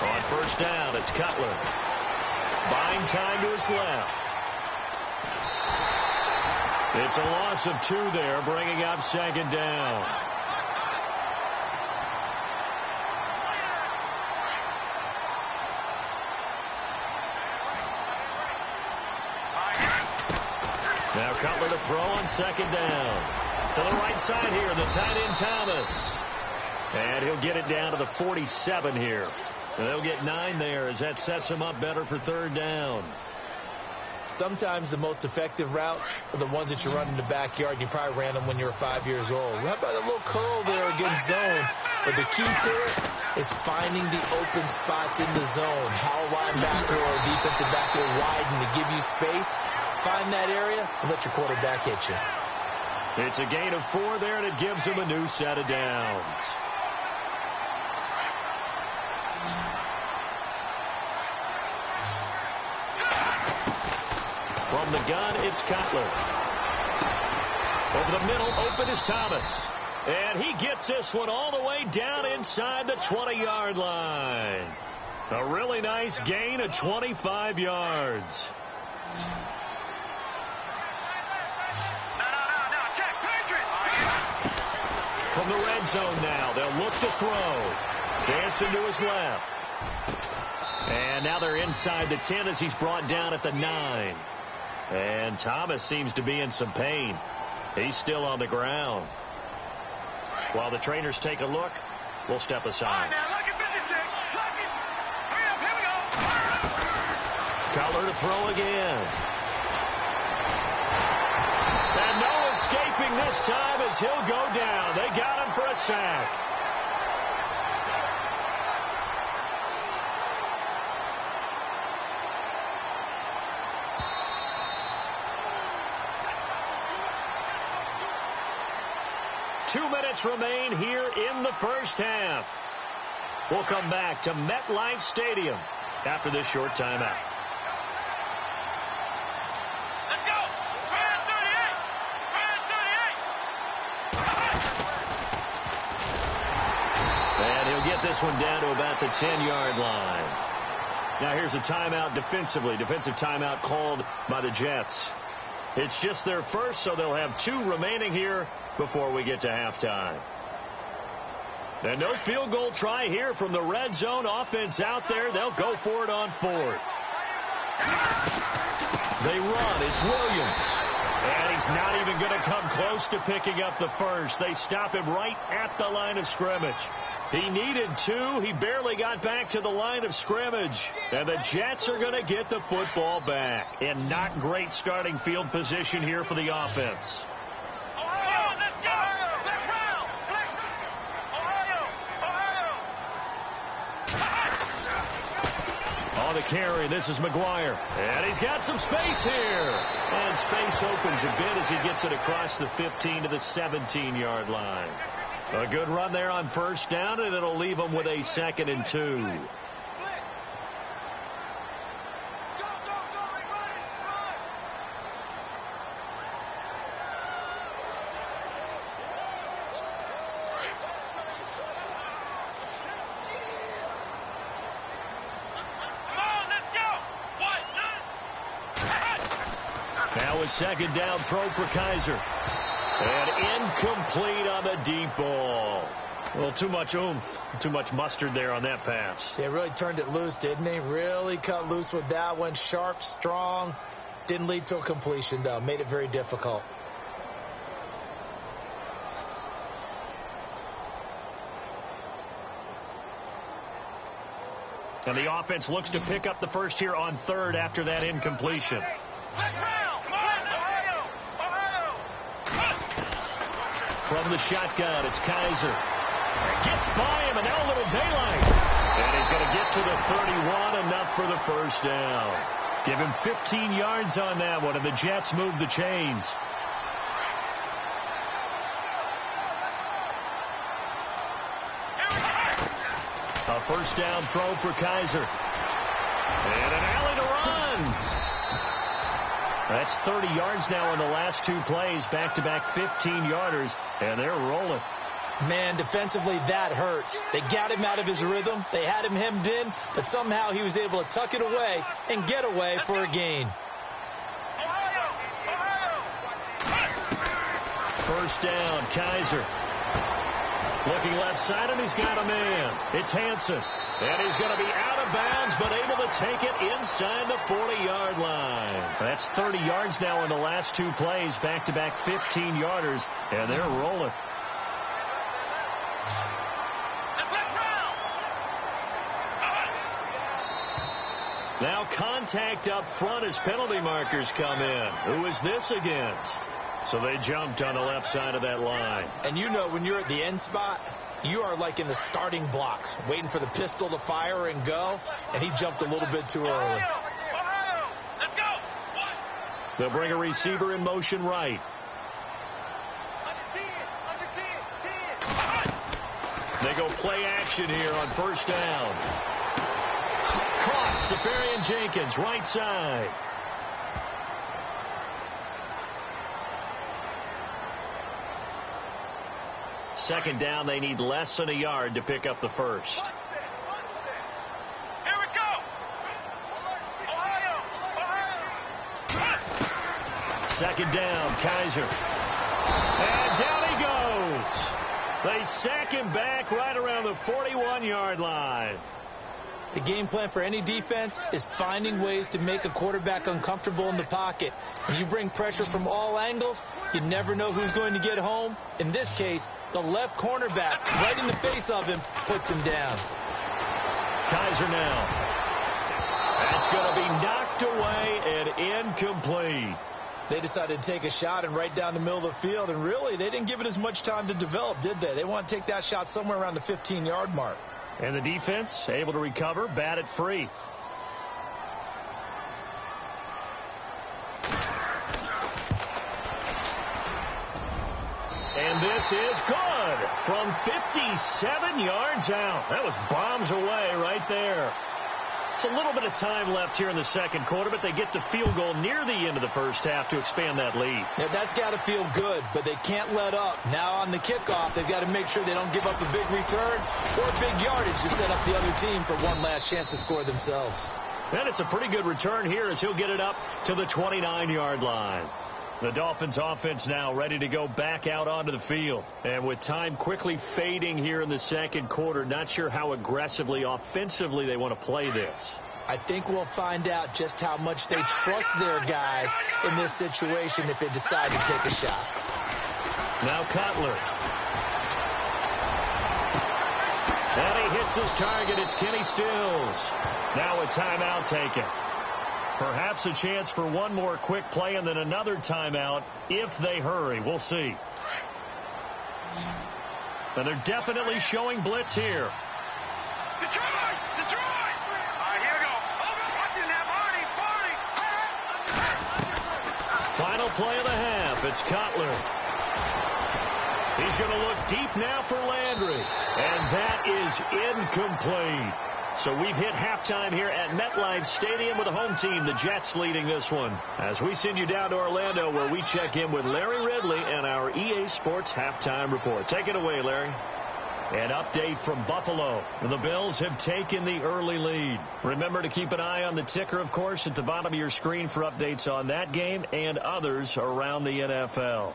On first down, it's Cutler. Buying time to his left. It's a loss of 2 there, bringing up second down. Now Cutler to throw on second down. To the right side here, the tight end Thomas. And he'll get it down to the 47 here. And they'll get 9 there as that sets them up better for third down.
Sometimes the most effective routes are the ones that you run in the backyard. You probably ran them when you were 5 years old. How about a little curl there against zone? But the key to it is finding the open spots in the zone. How a linebacker or a defensive back will widen to give you space. Find that area and let your quarterback hit you.
It's a gain of 4 there, and it gives them a new set of downs. From the gun, it's Cutler. Over the middle, open is Thomas. And he gets this one all the way down inside the 20-yard line. A really nice gain of 25 yards. From the red zone now, they'll look to throw. Dancing to his left. And now they're inside the 10 as he's brought down at the 9. And Thomas seems to be in some pain. He's still on the ground. While the trainers take a look, we'll step aside. Cutler to throw again. And no escaping this time as he'll go down. They got him for a sack. Two minutes remain here in the first half. We'll come back to MetLife Stadium after this short timeout.
Let's go! 38!
And he'll get this one down to about the 10-yard line. Now here's a timeout defensively. Defensive timeout called by the Jets. It's just their first, so they'll have 2 remaining here before we get to halftime. And no field goal try here from the red zone. Offense out there. They'll go for it on 4th. They run. It's Williams. And he's not even going to come close to picking up the first. They stop him right at the line of scrimmage. He needed 2. He barely got back to the line of scrimmage. And the Jets are going to get the football back. In not great starting field position here for the offense.
Ohio, let's go! Flex round! Flex! Ohio!
On the carry, this is McGuire. And he's got some space here. And space opens a bit as he gets it across the 15 to the 17-yard line. A good run there on first down, and it'll leave them with a 2nd and 2. Now a 2nd down throw for Kaiser. And incomplete on the deep ball. Well, too much oomph, too much mustard there on that pass.
Yeah, really turned it loose, didn't he? Really cut loose with that one. Sharp, strong. Didn't lead to a completion, though. Made it very difficult.
And the offense looks to pick up the first here on 3rd after that the shotgun. It's Kaiser. Gets by him, and now a little daylight. And he's going to get to the 31, enough for the first down. Give him 15 yards on that one, and the Jets move the chains. A first down throw for Kaiser. And an alley to run. That's 30 yards now in the last two plays. Back-to-back 15-yarders, and they're rolling.
Man, defensively, that hurts. They got him out of his rhythm. They had him hemmed in, but somehow he was able to tuck it away and get away for a gain.
First down, Kaiser. Looking left side, and he's got a man. It's Hansen. And he's going to be out of bounds, but able to take it inside the 40-yard line. That's 30 yards now in the last two plays. Back-to-back 15-yarders, and they're rolling. Now contact up front as penalty markers come in. Who is this against? So they jumped on the left side of that line.
And you know when you're at the end spot, you are like in the starting blocks, waiting for the pistol to fire and go, and he jumped a little bit too early.
Let's go.
They'll bring a receiver in motion right. They go play action here on first down. Caught, Safarian Jenkins, right side. Second down, they need less than a yard to pick up the first.
Here we go. Ohio.
Second down, Kaiser. And down he goes. They sack him back right around the 41-yard line.
The game plan for any defense is finding ways to make a quarterback uncomfortable in the pocket. When you bring pressure from all angles, you never know who's going to get home. In this case, the left cornerback right in the face of him puts him down.
Kaiser now. That's going to be knocked away and incomplete.
They decided to take a shot and right down the middle of the field, and really, they didn't give it as much time to develop, did they? They want to take that shot somewhere around the 15-yard mark.
And the defense able to recover, bat it free. And this is good from 57 yards out. That was bombs away right there. It's a little bit of time left here in the second quarter, but they get the field goal near the end of the first half to expand that lead.
Yeah, that's got to feel good, but they can't let up. Now on the kickoff, they've got to make sure they don't give up a big return or big yardage to set up the other team for one last chance to score themselves.
And it's a pretty good return here as he'll get it up to the 29-yard line. The Dolphins offense now ready to go back out onto the field. And with time quickly fading here in the second quarter, not sure how aggressively, offensively they want to play this.
I think we'll find out just how much they trust their guys in this situation if they decide to take a shot.
Now Cutler. And he hits his target. It's Kenny Stills. Now a timeout taken. Perhaps a chance for one more quick play and then another timeout if they hurry. We'll see. And they're definitely showing blitz here.
Detroit! Detroit! All right, here we go. Over, watching that party.
Final play of the half. It's Cutler. He's going to look deep now for Landry. And that is incomplete. So we've hit halftime here at MetLife Stadium with the home team, the Jets, leading this one. As we send you down to Orlando, where we check in with Larry Ridley and our EA Sports halftime report. Take it away, Larry. An update from Buffalo. The Bills have taken the early lead. Remember to keep an eye on the ticker, of course, at the bottom of your screen for updates on that game and others around the NFL.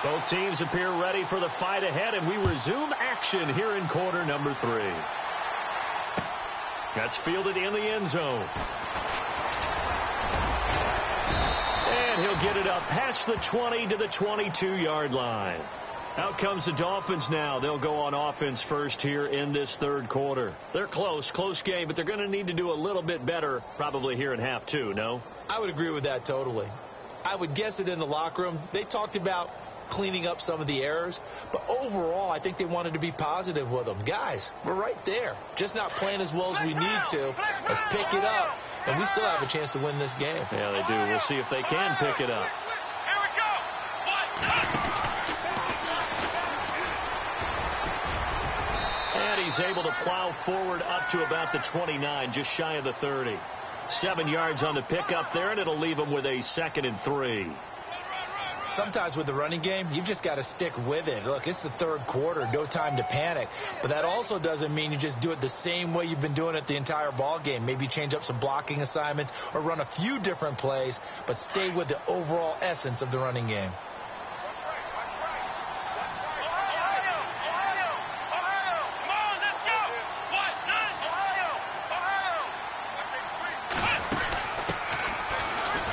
Both teams appear ready for the fight ahead, and we resume action here in quarter number 3. That's fielded in the end zone. And he'll get it up past the 20 to the 22-yard line. Out comes the Dolphins now. They'll go on offense first here in this third quarter. They're close game, but they're going to need to do a little bit better probably here in half two, no?
I would agree with that totally. I would guess it in the locker room. They talked about cleaning up some of the errors, but overall, I think they wanted to be positive with them. Guys, we're right there. Just not playing as well as we need to. Let's pick it up, and we still have a chance to win this game.
Yeah, they do. We'll see if they can pick it up.
Here we go.
And he's able to plow forward up to about the 29, just shy of the 30. 7 yards on the pickup there, and it'll leave him with a 2nd and 3.
Sometimes with the running game, you've just got to stick with it. Look, it's the third quarter, no time to panic. But that also doesn't mean you just do it the same way you've been doing it the entire ball game. Maybe change up some blocking assignments or run a few different plays, but stay with the overall essence of the running game.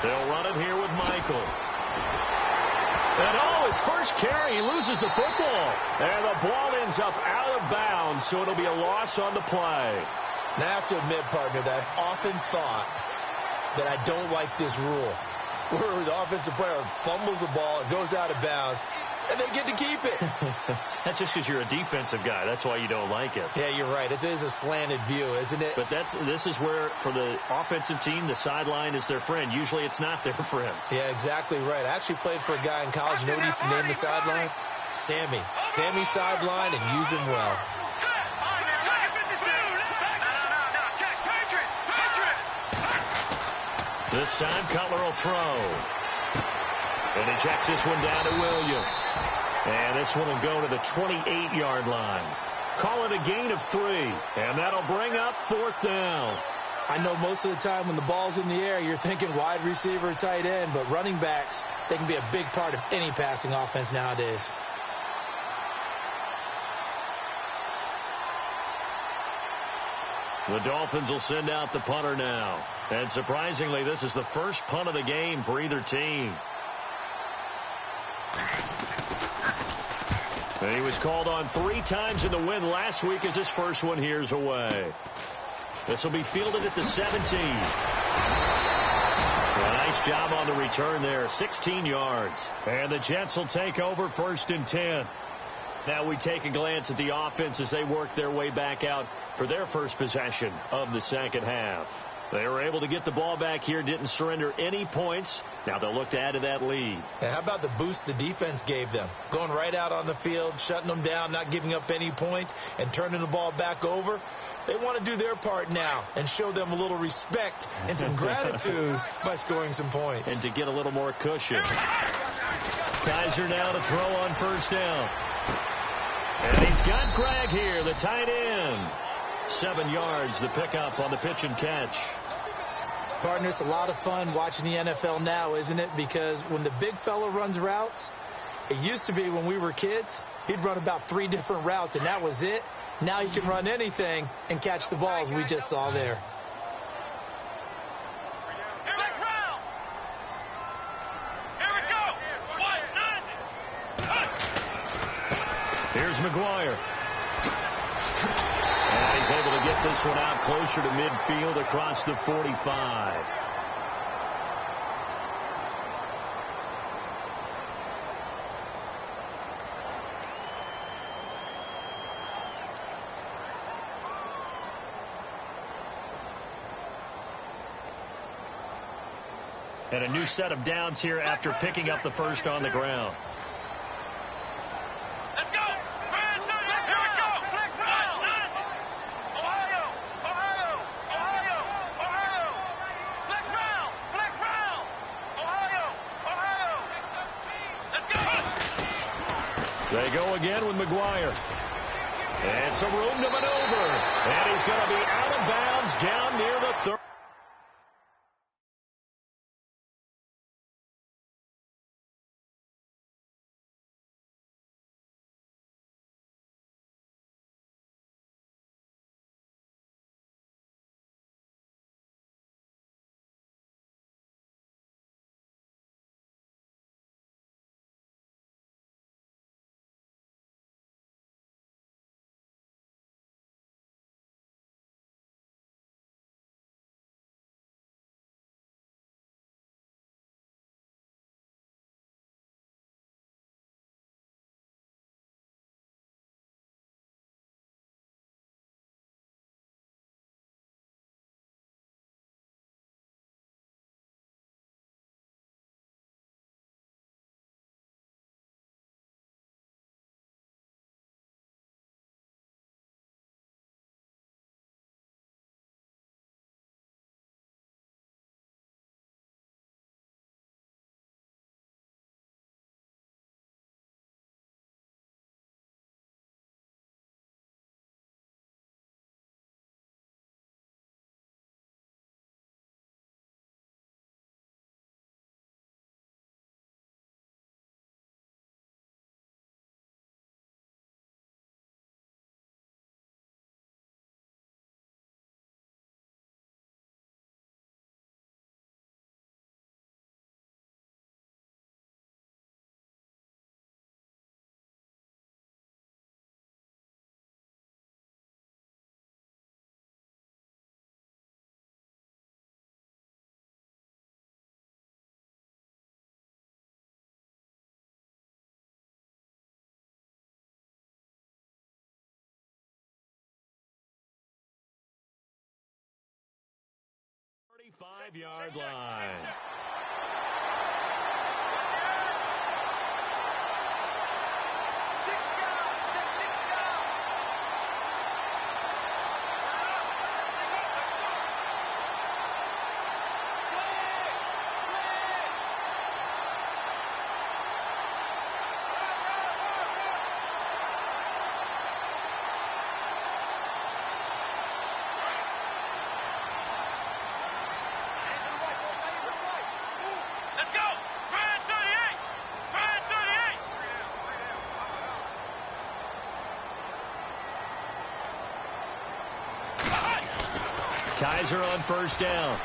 They'll run it here with Michael. And his first carry, he loses the football. And the ball ends up out of bounds, so it'll be a loss on the play.
Now, I have to admit, partner, that I've often thought that I don't like this rule, where the offensive player fumbles the ball, it goes out of bounds, and they get to keep it.
That's just because you're a defensive guy. That's why you don't like it.
Yeah, you're right. It is a slanted view, isn't it?
But this is where, for the offensive team, the sideline is their friend. Usually it's not their friend.
Yeah, exactly right. I actually played for a guy in college. You know what he used to name the sideline? Sammy. Sammy sideline, and use him well.
This time, Cutler will throw. And he checks this one down to Williams. And this one will go to the 28-yard line. Call it a gain of 3. And that'll bring up 4th down.
I know most of the time when the ball's in the air, you're thinking wide receiver, tight end. But running backs, they can be a big part of any passing offense nowadays.
The Dolphins will send out the punter now. And surprisingly, this is the first punt of the game for either team. And he was called on 3 times in the win last week as his first one here's away. This will be fielded at the 17. A nice job on the return there, 16 yards. And the Jets will take over 1st and 10. Now we take a glance at the offense as they work their way back out for their first possession of the second half. They were able to get the ball back here, didn't surrender any points. Now they'll look to add to that lead.
And how about the boost the defense gave them? Going right out on the field, shutting them down, not giving up any points, and turning the ball back over. They want to do their part now and show them a little respect and some gratitude by scoring some points.
And to get a little more cushion. Kaiser now to throw on 1st down. And he's got Greg here, the tight end. 7 yards, the pickup on the pitch and catch.
Partner, it's a lot of fun watching the NFL now, isn't it? Because when the big fella runs routes, it used to be when we were kids, he'd run about 3 different routes, and that was it. Now he can run anything and catch the balls we just saw there.
Here's McGuire. And he's able to get this one out closer to midfield across the 45. And a new set of downs here after picking up the first on the ground. They go again with McGuire. And some room to maneuver. And he's going to be out of bounds down near the 30. 25-yard line. Kaiser on first down.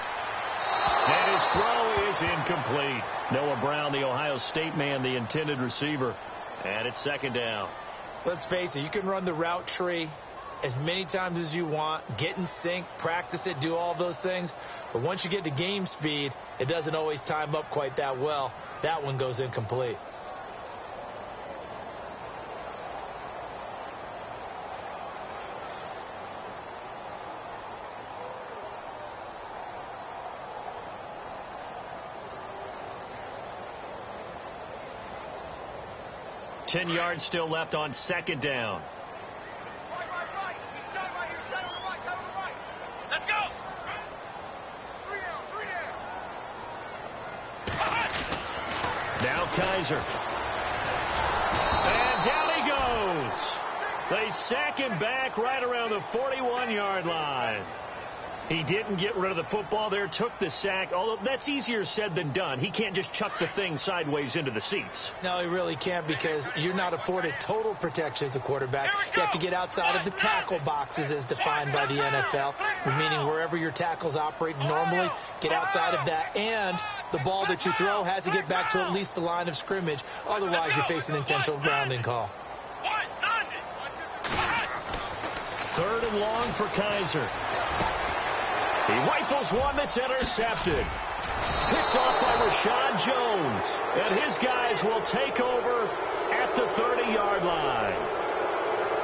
And his throw is incomplete. Noah Brown, the Ohio State man, the intended receiver. And it's second down.
Let's face it, you can run the route tree as many times as you want, get in sync, practice it, do all those things. But once you get to game speed, it doesn't always time up quite that well. That one goes incomplete.
Ten yards still left on second down.
Right. He's done right here. Stay on the right. Go to the right. Let's go. Three down.
Now Kaiser. And down he goes. They sack him back right around the 41-yard line. He didn't get rid of the football there, took the sack, although that's easier said than done. He can't just chuck the thing sideways into the seats.
No, he really can't, because you're not afforded total protection as a quarterback. You have to get outside of the tackle boxes as defined by the NFL, meaning wherever your tackles operate normally, get outside of that, and the ball that you throw has to get back to at least the line of scrimmage. Otherwise, you're facing intentional grounding call.
Third and long for Kaiser. He rifles one that's intercepted. Picked off by Rashad Jones. And his guys will take over at the 30-yard line.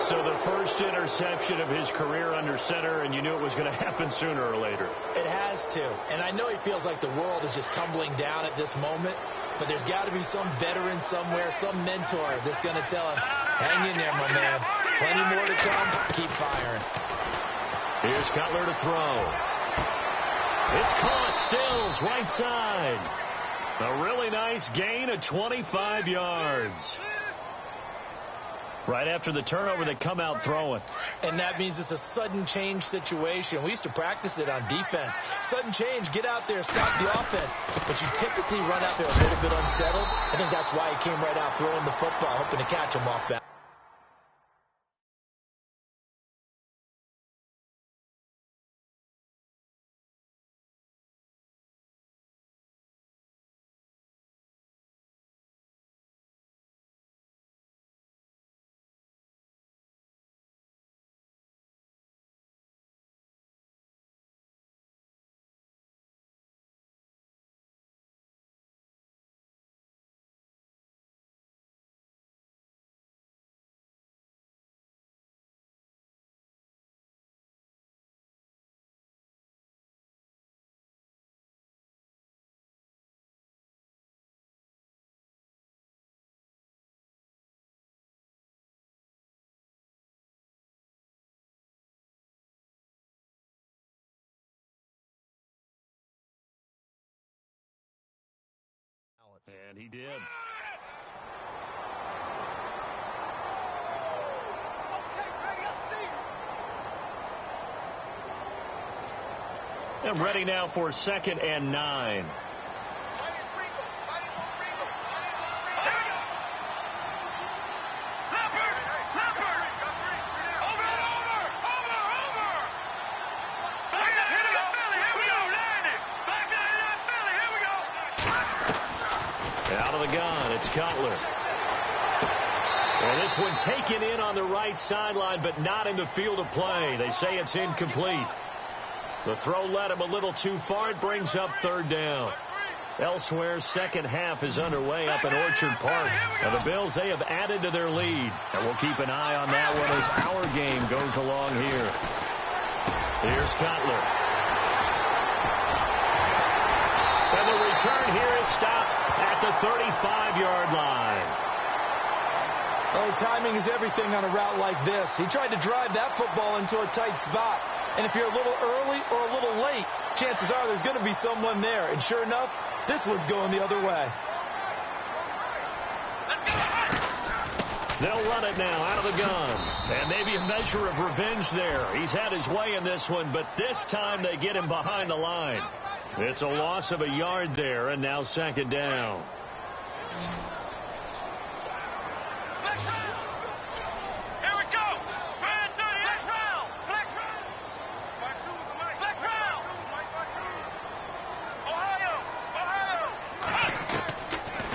So the first interception of his career under center, and you knew it was going to happen sooner or later.
It has to. And I know he feels like the world is just tumbling down at this moment, but there's got to be some veteran somewhere, some mentor that's going to tell him, hang in there, my man. Plenty more to come. Keep firing.
Here's Cutler to throw. It's caught. Stills right side. A really nice gain of 25 yards. Right after the turnover, they come out throwing.
And that means it's a sudden change situation. We used to practice it on defense. Sudden change, get out there, stop the offense. But you typically run out there a little bit unsettled. I think that's why he came right out throwing the football, hoping to catch him off balance.
And he did. And ready now for 2nd and 9. It's Cutler. And this one taken in on the right sideline, but not in the field of play. They say it's incomplete. The throw led him a little too far. It brings up 3rd down. Elsewhere, second half is underway up in Orchard Park. Now the Bills, they have added to their lead. And we'll keep an eye on that one as our game goes along here. Here's Cutler. 35-yard line.
Oh, timing is everything on a route like this. He tried to drive that football into a tight spot. And if you're a little early or a little late, chances are there's going to be someone there. And sure enough, this one's going the other way.
They'll run it now out of the gun. And maybe a measure of revenge there. He's had his way in this one, but this time they get him behind the line. It's a loss of a yard there, and now second down.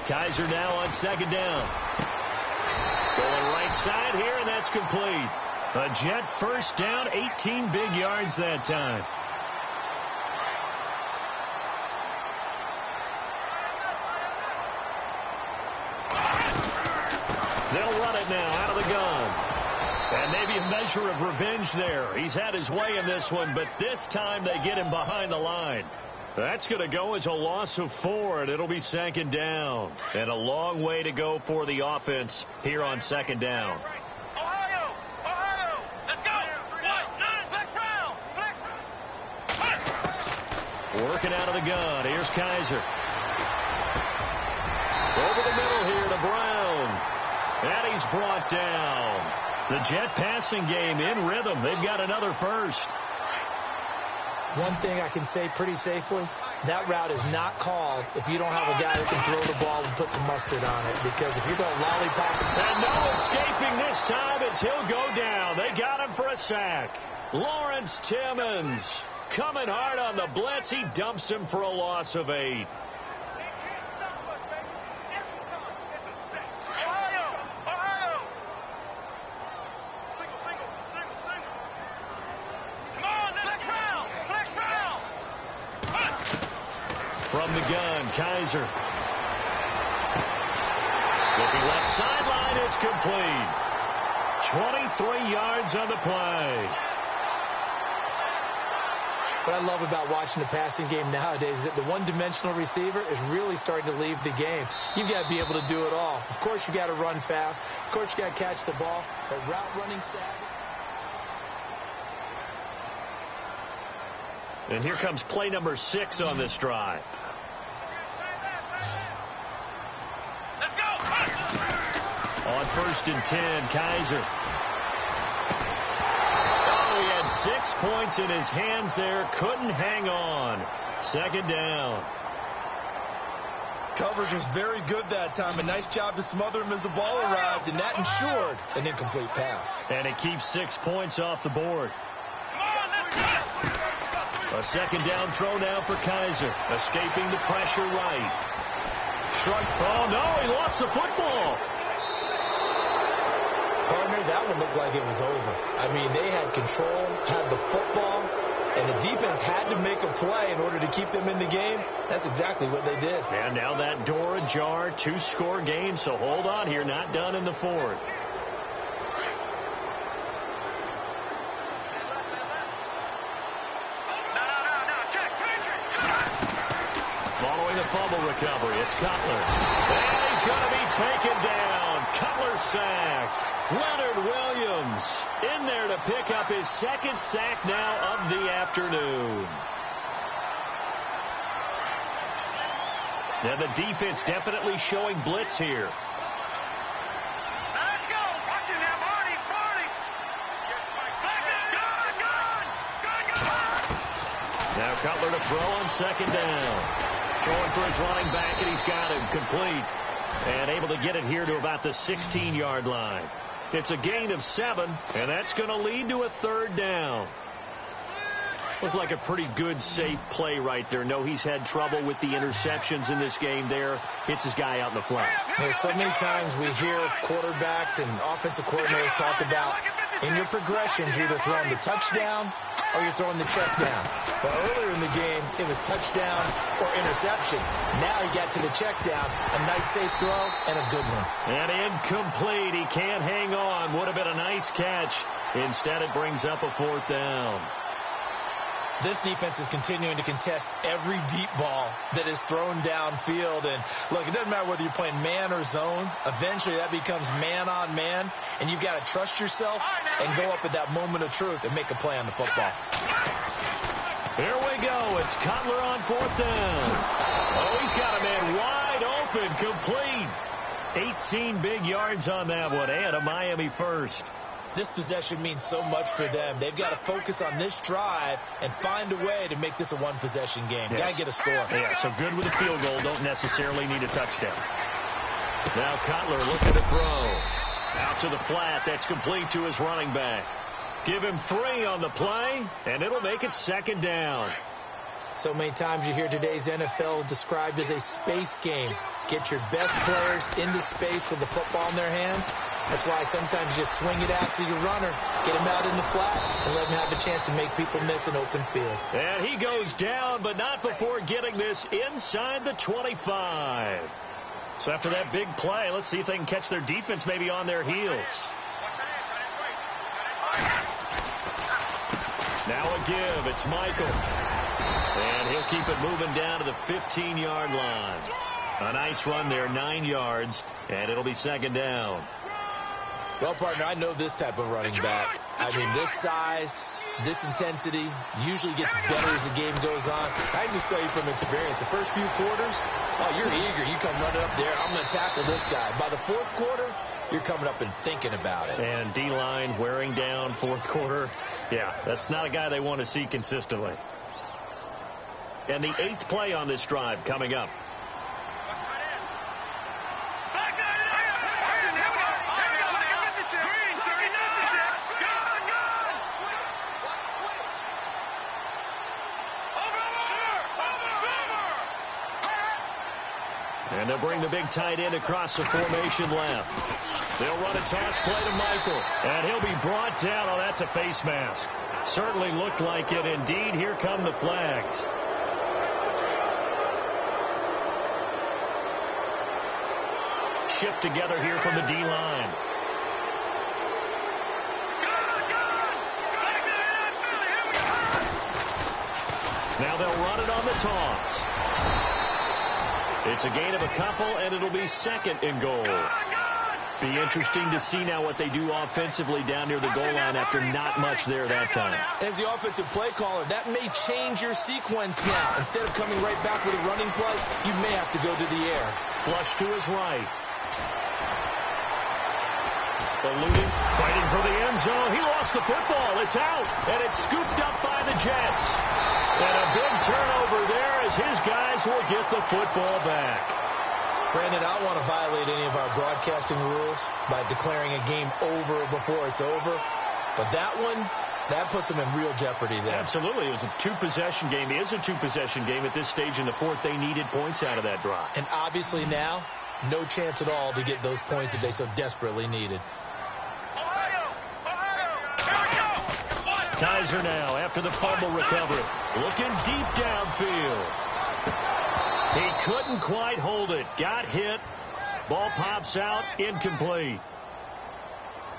Kaiser now on second down. Going right side here, and that's complete. A Jet first down, 18 big yards that time. They'll run it now out of the gun. And maybe a measure of revenge there. He's had his way in this one, but this time they get him behind the line. That's going to go as a loss of 4, and it'll be second down. And a long way to go for the offense here on second down.
Ohio! Let's go!
Working out of the gun. Here's Kaiser. Over the middle here to Brown. And he's brought down. The Jet passing game in rhythm. They've got another first.
One thing I can say pretty safely, that route is not called if you don't have a guy that can throw the ball and put some mustard on it. Because if you're going to lollipop it.
And no escaping this time as he'll go down. They got him for a sack. Lawrence Timmons coming hard on the blitz. He dumps him for a loss of 8. From the gun, Kaiser. Looking left sideline, it's complete. 23 yards on the play.
What I love about watching the passing game nowadays is that the one-dimensional receiver is really starting to leave the game. You've got to be able to do it all. Of course, you got to run fast. Of course, you got to catch the ball. But route running savvy.
And here comes play number 6 on this drive. On 1st and 10, Kaiser. Oh, he had 6 points in his hands there. Couldn't hang on. Second down.
Coverage was very good that time. A nice job to smother him as the ball arrived, and that ensured an incomplete pass.
And it keeps 6 points off the board. A second down throw now for Kaiser. Escaping the pressure right. Shrug. Oh, no, he lost the football.
Partner, that one looked like it was over. I mean, they had control, had the football, and the defense had to make a play in order to keep them in the game. That's exactly what they did.
And now that door ajar, 2-score game, so hold on here, not done in the 4th. Following the fumble recovery, it's Cutler. And he's going to be taken down. Cutler sacked. Leonard Williams in there to pick up his 2nd sack now of the afternoon. Now the defense definitely showing blitz here.
Let's go. Watch it now, Marty.
Now Cutler to throw on second down. Throwing for his running back, and he's got him complete. And able to get it here to about the 16-yard line. It's a gain of 7, and that's going to lead to a 3rd down. Looked like a pretty good, safe play right there. No, he's had trouble with the interceptions in this game there. Hits his guy out in the flat.
So many times we hear quarterbacks and offensive coordinators talk about in your progressions, you're either throwing the touchdown or you're throwing the check down. But earlier in the game, it was touchdown or interception. Now he got to the check down. A nice safe throw and a good one.
And incomplete. He can't hang on. Would have been a nice catch. Instead, it brings up a 4th down.
This defense is continuing to contest every deep ball that is thrown downfield. And, look, it doesn't matter whether you're playing man or zone. Eventually, that becomes man on man, and you've got to trust yourself and go up at that moment of truth and make a play on the football.
Here we go. It's Cutler on 4th down. Oh, he's got a man wide open, complete. 18 big yards on that one, and a Miami first.
This possession means so much for them. They've got to focus on this drive and find a way to make this a one-possession game.
Yes.
Got to get a score.
Yeah, so good with a field goal. Don't necessarily need a touchdown. Now Cutler looking to throw. Out to the flat. That's complete to his running back. Give him 3 on the play, and it'll make it 2nd down.
So many times you hear today's NFL described as a space game. Get your best players into space with the football in their hands. That's why sometimes you just swing it out to your runner, get him out in the flat, and let him have a chance to make people miss an open field.
And he goes down, but not before getting this inside the 25. So after that big play, let's see if they can catch their defense maybe on their heels. Now a give. It's Michael. And he'll keep it moving down to the 15-yard line. A nice run there, 9 yards, and it'll be 2nd down.
Well, partner, I know this type of running back. I mean, this size, this intensity usually gets better as the game goes on. I can just tell you from experience, the first few quarters, oh, you're eager. You come running up there, I'm going to tackle this guy. By the 4th quarter, you're coming up and thinking about it.
And D-line wearing down 4th quarter. Yeah, that's not a guy they want to see consistently. And the 8th play on this drive coming up. And they'll bring the big tight end across the formation left. They'll run a toss play to Michael. And he'll be brought down. Oh, that's a face mask. Certainly looked like it. Indeed, here come the flags. Shift together here from the D-line. Now they'll run it on the toss. It's a gain of a couple, and it'll be 2nd and goal. Be interesting to see now what they do offensively down near the goal line after not much there that time.
As the offensive play caller, that may change your sequence now. Instead of coming right back with a running play, you may have to go to the air.
Flush to his right. Eluding, fighting for the end zone. He lost the football. It's out, and it's scooped up by the Jets. And a big turnover there as his guys will get the football back.
Brandon, I don't want to violate any of our broadcasting rules by declaring a game over before it's over. But that one, that puts them in real jeopardy there.
Absolutely. It was a 2-possession game. It is a 2-possession game at this stage in the 4th. They needed points out of that drive.
And obviously now, no chance at all to get those points that they so desperately needed.
Kaiser now after the fumble recovery. Looking deep downfield. He couldn't quite hold it. Got hit. Ball pops out. Incomplete.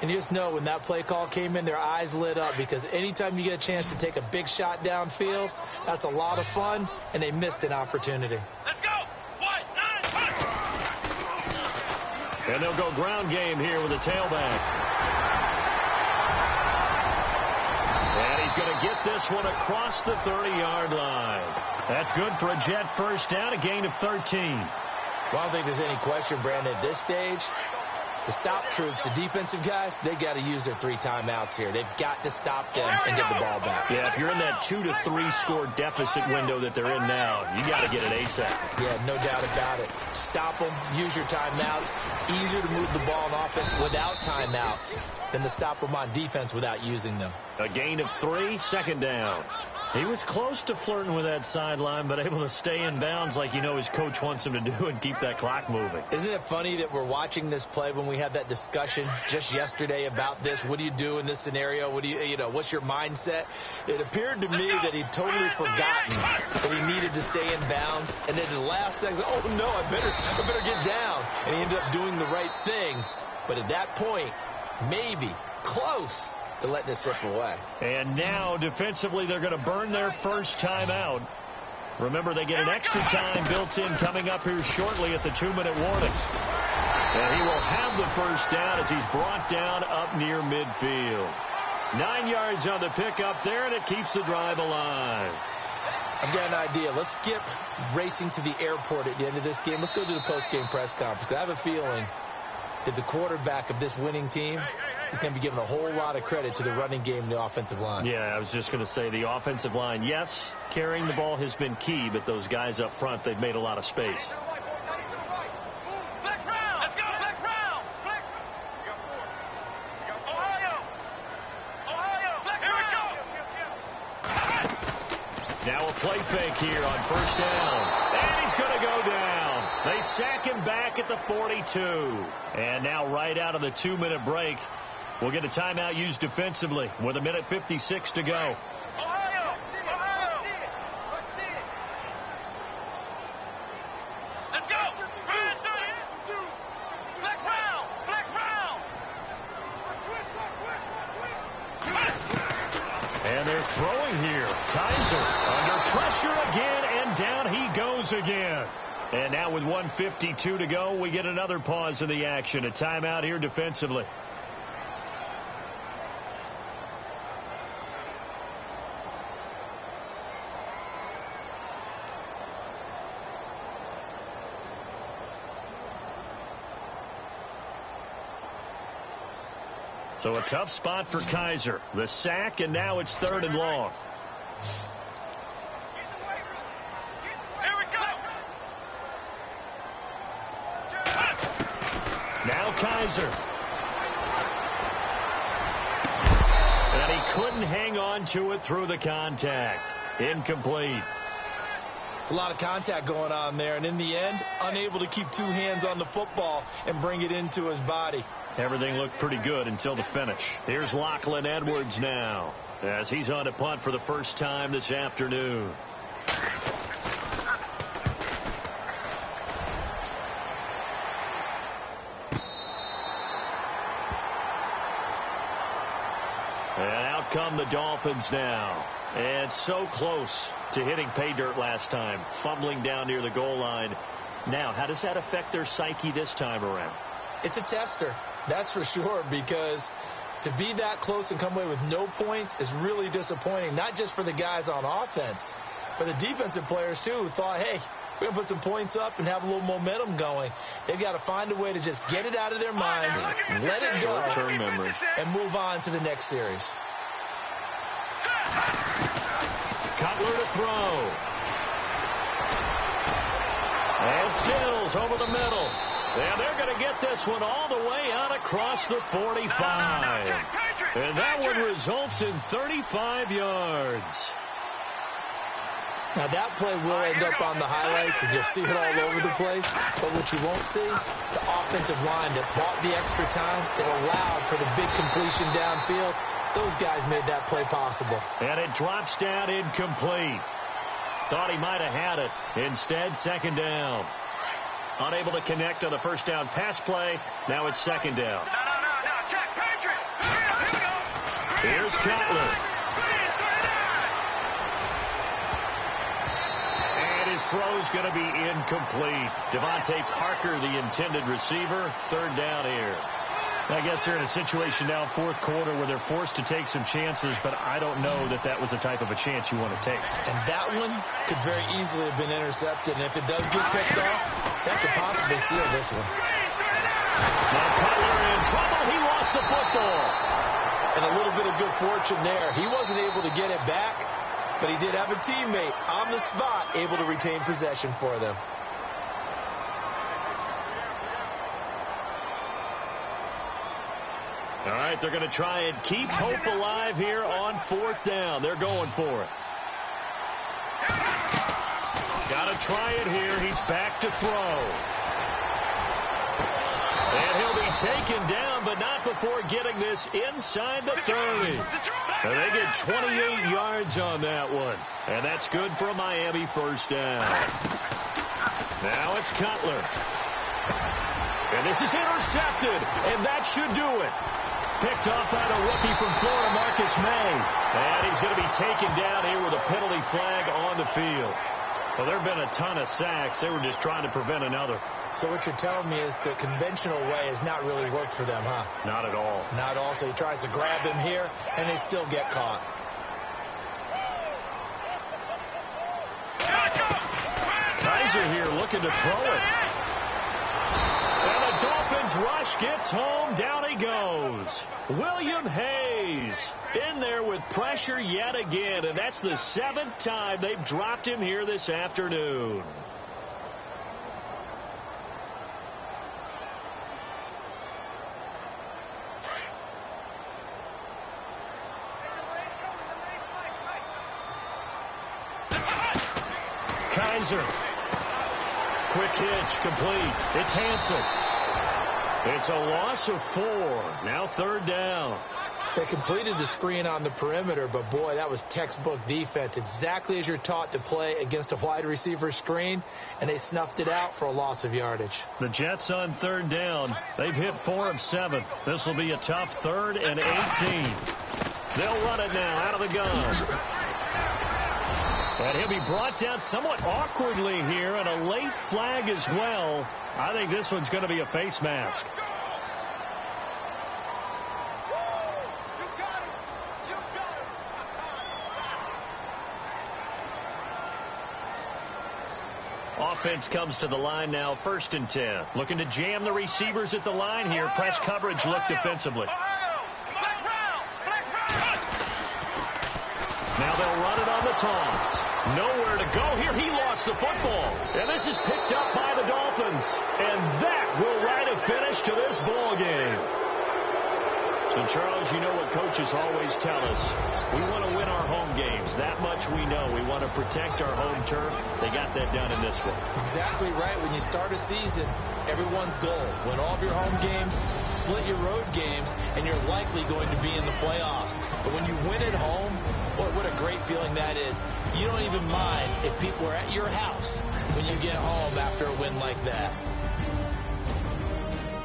And you just know when that play call came in, their eyes lit up because anytime you get a chance to take a big shot downfield, that's a lot of fun, and they missed an opportunity.
Let's go! 1, 9, 1.
And they'll go ground game here with a tailback. And he's going to get this one across the 30-yard line. That's good for a Jet first down, a gain of 13.
Well, I don't think there's any question, Brandon, at this stage. The stop troops, the defensive guys, they got to use their 3 timeouts here. They've got to stop them and get the ball back.
Yeah, if you're in that 2 to 3 score deficit window that they're in now, you got to get it ASAP.
Yeah, no doubt about it. Stop them, use your timeouts. Easier to move the ball on offense without timeouts than to stop them on defense without using them.
A gain of 3, 2nd down. He was close to flirting with that sideline, but able to stay in bounds like his coach wants him to do and keep that clock moving.
Isn't it funny that we're watching this play when we had that discussion just yesterday about this? What do you do in this scenario? What do what's your mindset? It appeared to me that he'd totally forgotten that he needed to stay in bounds. And then the last second, oh no, I better get down. And he ended up doing the right thing. But at that point, maybe close to letting it slip away.
And now, defensively, they're going to burn their first timeout. Remember, they get an extra time built in coming up here shortly at the 2-minute warning. And he will have the first down as he's brought down up near midfield. 9 yards on the pickup there, and it keeps the drive alive.
I've got an idea. Let's skip racing to the airport at the end of this game. Let's go to the post-game press conference. I have a feeling that the quarterback of this winning team is going to be given a whole lot of credit to the running game and the offensive line.
Yeah, I was just going to say the offensive line, yes, carrying the ball has been key, but those guys up front, they've made a lot of space. Now a play fake here on first down. And he's going to go down. They sack him back at the 42. And now right out of the 2-minute break, we'll get a timeout used defensively with 1:56 to go.
Let's go.
And they're throwing here. Kaiser under pressure again, and down he goes again. And now with 1:52 to go, we get another pause in the action. A timeout here defensively. So a tough spot for Kaiser. The sack, and now it's 3rd and long.
Here we go.
Now Kaiser. And he couldn't hang on to it through the contact. Incomplete.
It's a lot of contact going on there, and in the end, unable to keep 2 hands on the football and bring it into his body.
Everything looked pretty good until the finish. Here's Lachlan Edwards now as he's on a punt for the first time this afternoon. And out come the Dolphins now. And so close to hitting pay dirt last time, fumbling down near the goal line. Now, how does that affect their psyche this time around?
It's a tester, that's for sure, because to be that close and come away with no points is really disappointing, not just for the guys on offense, but the defensive players, too, who thought, hey, we're going to put some points up and have a little momentum going. They've got to find a way to just get it out of their minds, let it go,
short-term memory,
and move on to the next series.
Cutler to throw. And Stills over the middle. And they're going to get this one all the way out across the 45. And that one results in 35 yards.
Now, that play will end up on the highlights, and you'll see it all over the place. But what you won't see, the offensive line that bought the extra time, that allowed for the big completion downfield, those guys made that play possible.
And it drops down incomplete. Thought he might have had it. Instead, 2nd down. Unable to connect on the first down pass play. Now it's 2nd down.
No. Check, Patriot. Here we go.
Here's Cutler. And his throw's going to be incomplete. Devontae Parker, the intended receiver. 3rd down here. I guess they're in a situation now, 4th quarter, where they're forced to take some chances, but I don't know that that was the type of a chance you want to take.
And that one could very easily have been intercepted, and if it does get picked off, that could possibly seal this one.
Now Cutler in trouble. He lost the football.
And a little bit of good fortune there. He wasn't able to get it back, but he did have a teammate on the spot able to retain possession for them.
All right, they're going to try and keep hope alive here on 4th down. They're going for it. Got to try it here. He's back to throw. And he'll be taken down, but not before getting this inside the 30. And they get 28 yards on that one. And that's good for a Miami first down. Now it's Cutler. And this is intercepted, and that should do it. picked off by the rookie from Florida, Marcus May. And he's going to be taken down here with a penalty flag on the field. Well, there have been a ton of sacks. They were just trying to prevent another.
So what you're telling me is the conventional way has not really worked for them, huh?
Not at all.
Not at all. So he tries to grab him here, and they still get caught.
Kaiser here looking to throw it. And the Dolphins rush gets home. Down he goes. William Hayes in there with pressure yet again. And that's the 7th time they've dropped him here this afternoon. Kaiser. Quick hitch, complete. It's Hansen. It's a loss of 4. Now 3rd down.
They completed the screen on the perimeter, but boy, that was textbook defense. Exactly as you're taught to play against a wide receiver screen, and they snuffed it out for a loss of yardage.
The Jets on 3rd down. They've hit 4 of 7. This will be a tough 3rd and 18. They'll run it now out of the gun. And he'll be brought down somewhat awkwardly here, and a late flag as well. I think this one's going to be a face mask. Offense comes to the line now, 1st and 10. Looking to jam the receivers at the line here. Press coverage look defensively. Now they'll run it on the toss. Nowhere to go here. He lost the football. And this is picked up by the Dolphins. And that will write a finish to this ball game. So, Charles, you know what coaches always tell us. We want to win our home games. That much we know. We want to protect our home turf. They got that done in this one.
Exactly right. When you start a season, everyone's goal. Win all of your home games, split your road games, and you're likely going to be in the playoffs. But when you win at home, boy, what a great feeling that is. You don't even mind if people are at your house when you get home after a win like that.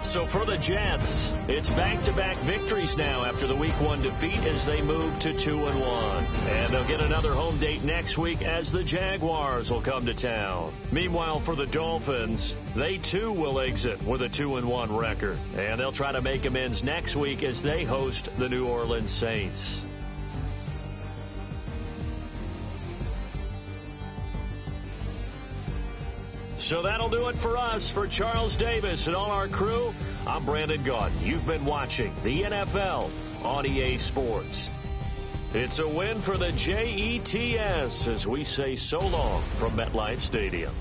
So for the Jets, it's back-to-back victories now after the Week 1 defeat as they move to 2-1. And they'll get another home date next week as the Jaguars will come to town. Meanwhile, for the Dolphins, they too will exit with a 2-1 record. And they'll try to make amends next week as they host the New Orleans Saints. So that'll do it for us. For Charles Davis and all our crew, I'm Brandon Gaudin. You've been watching the NFL on EA Sports. It's a win for the Jets as we say so long from MetLife Stadium.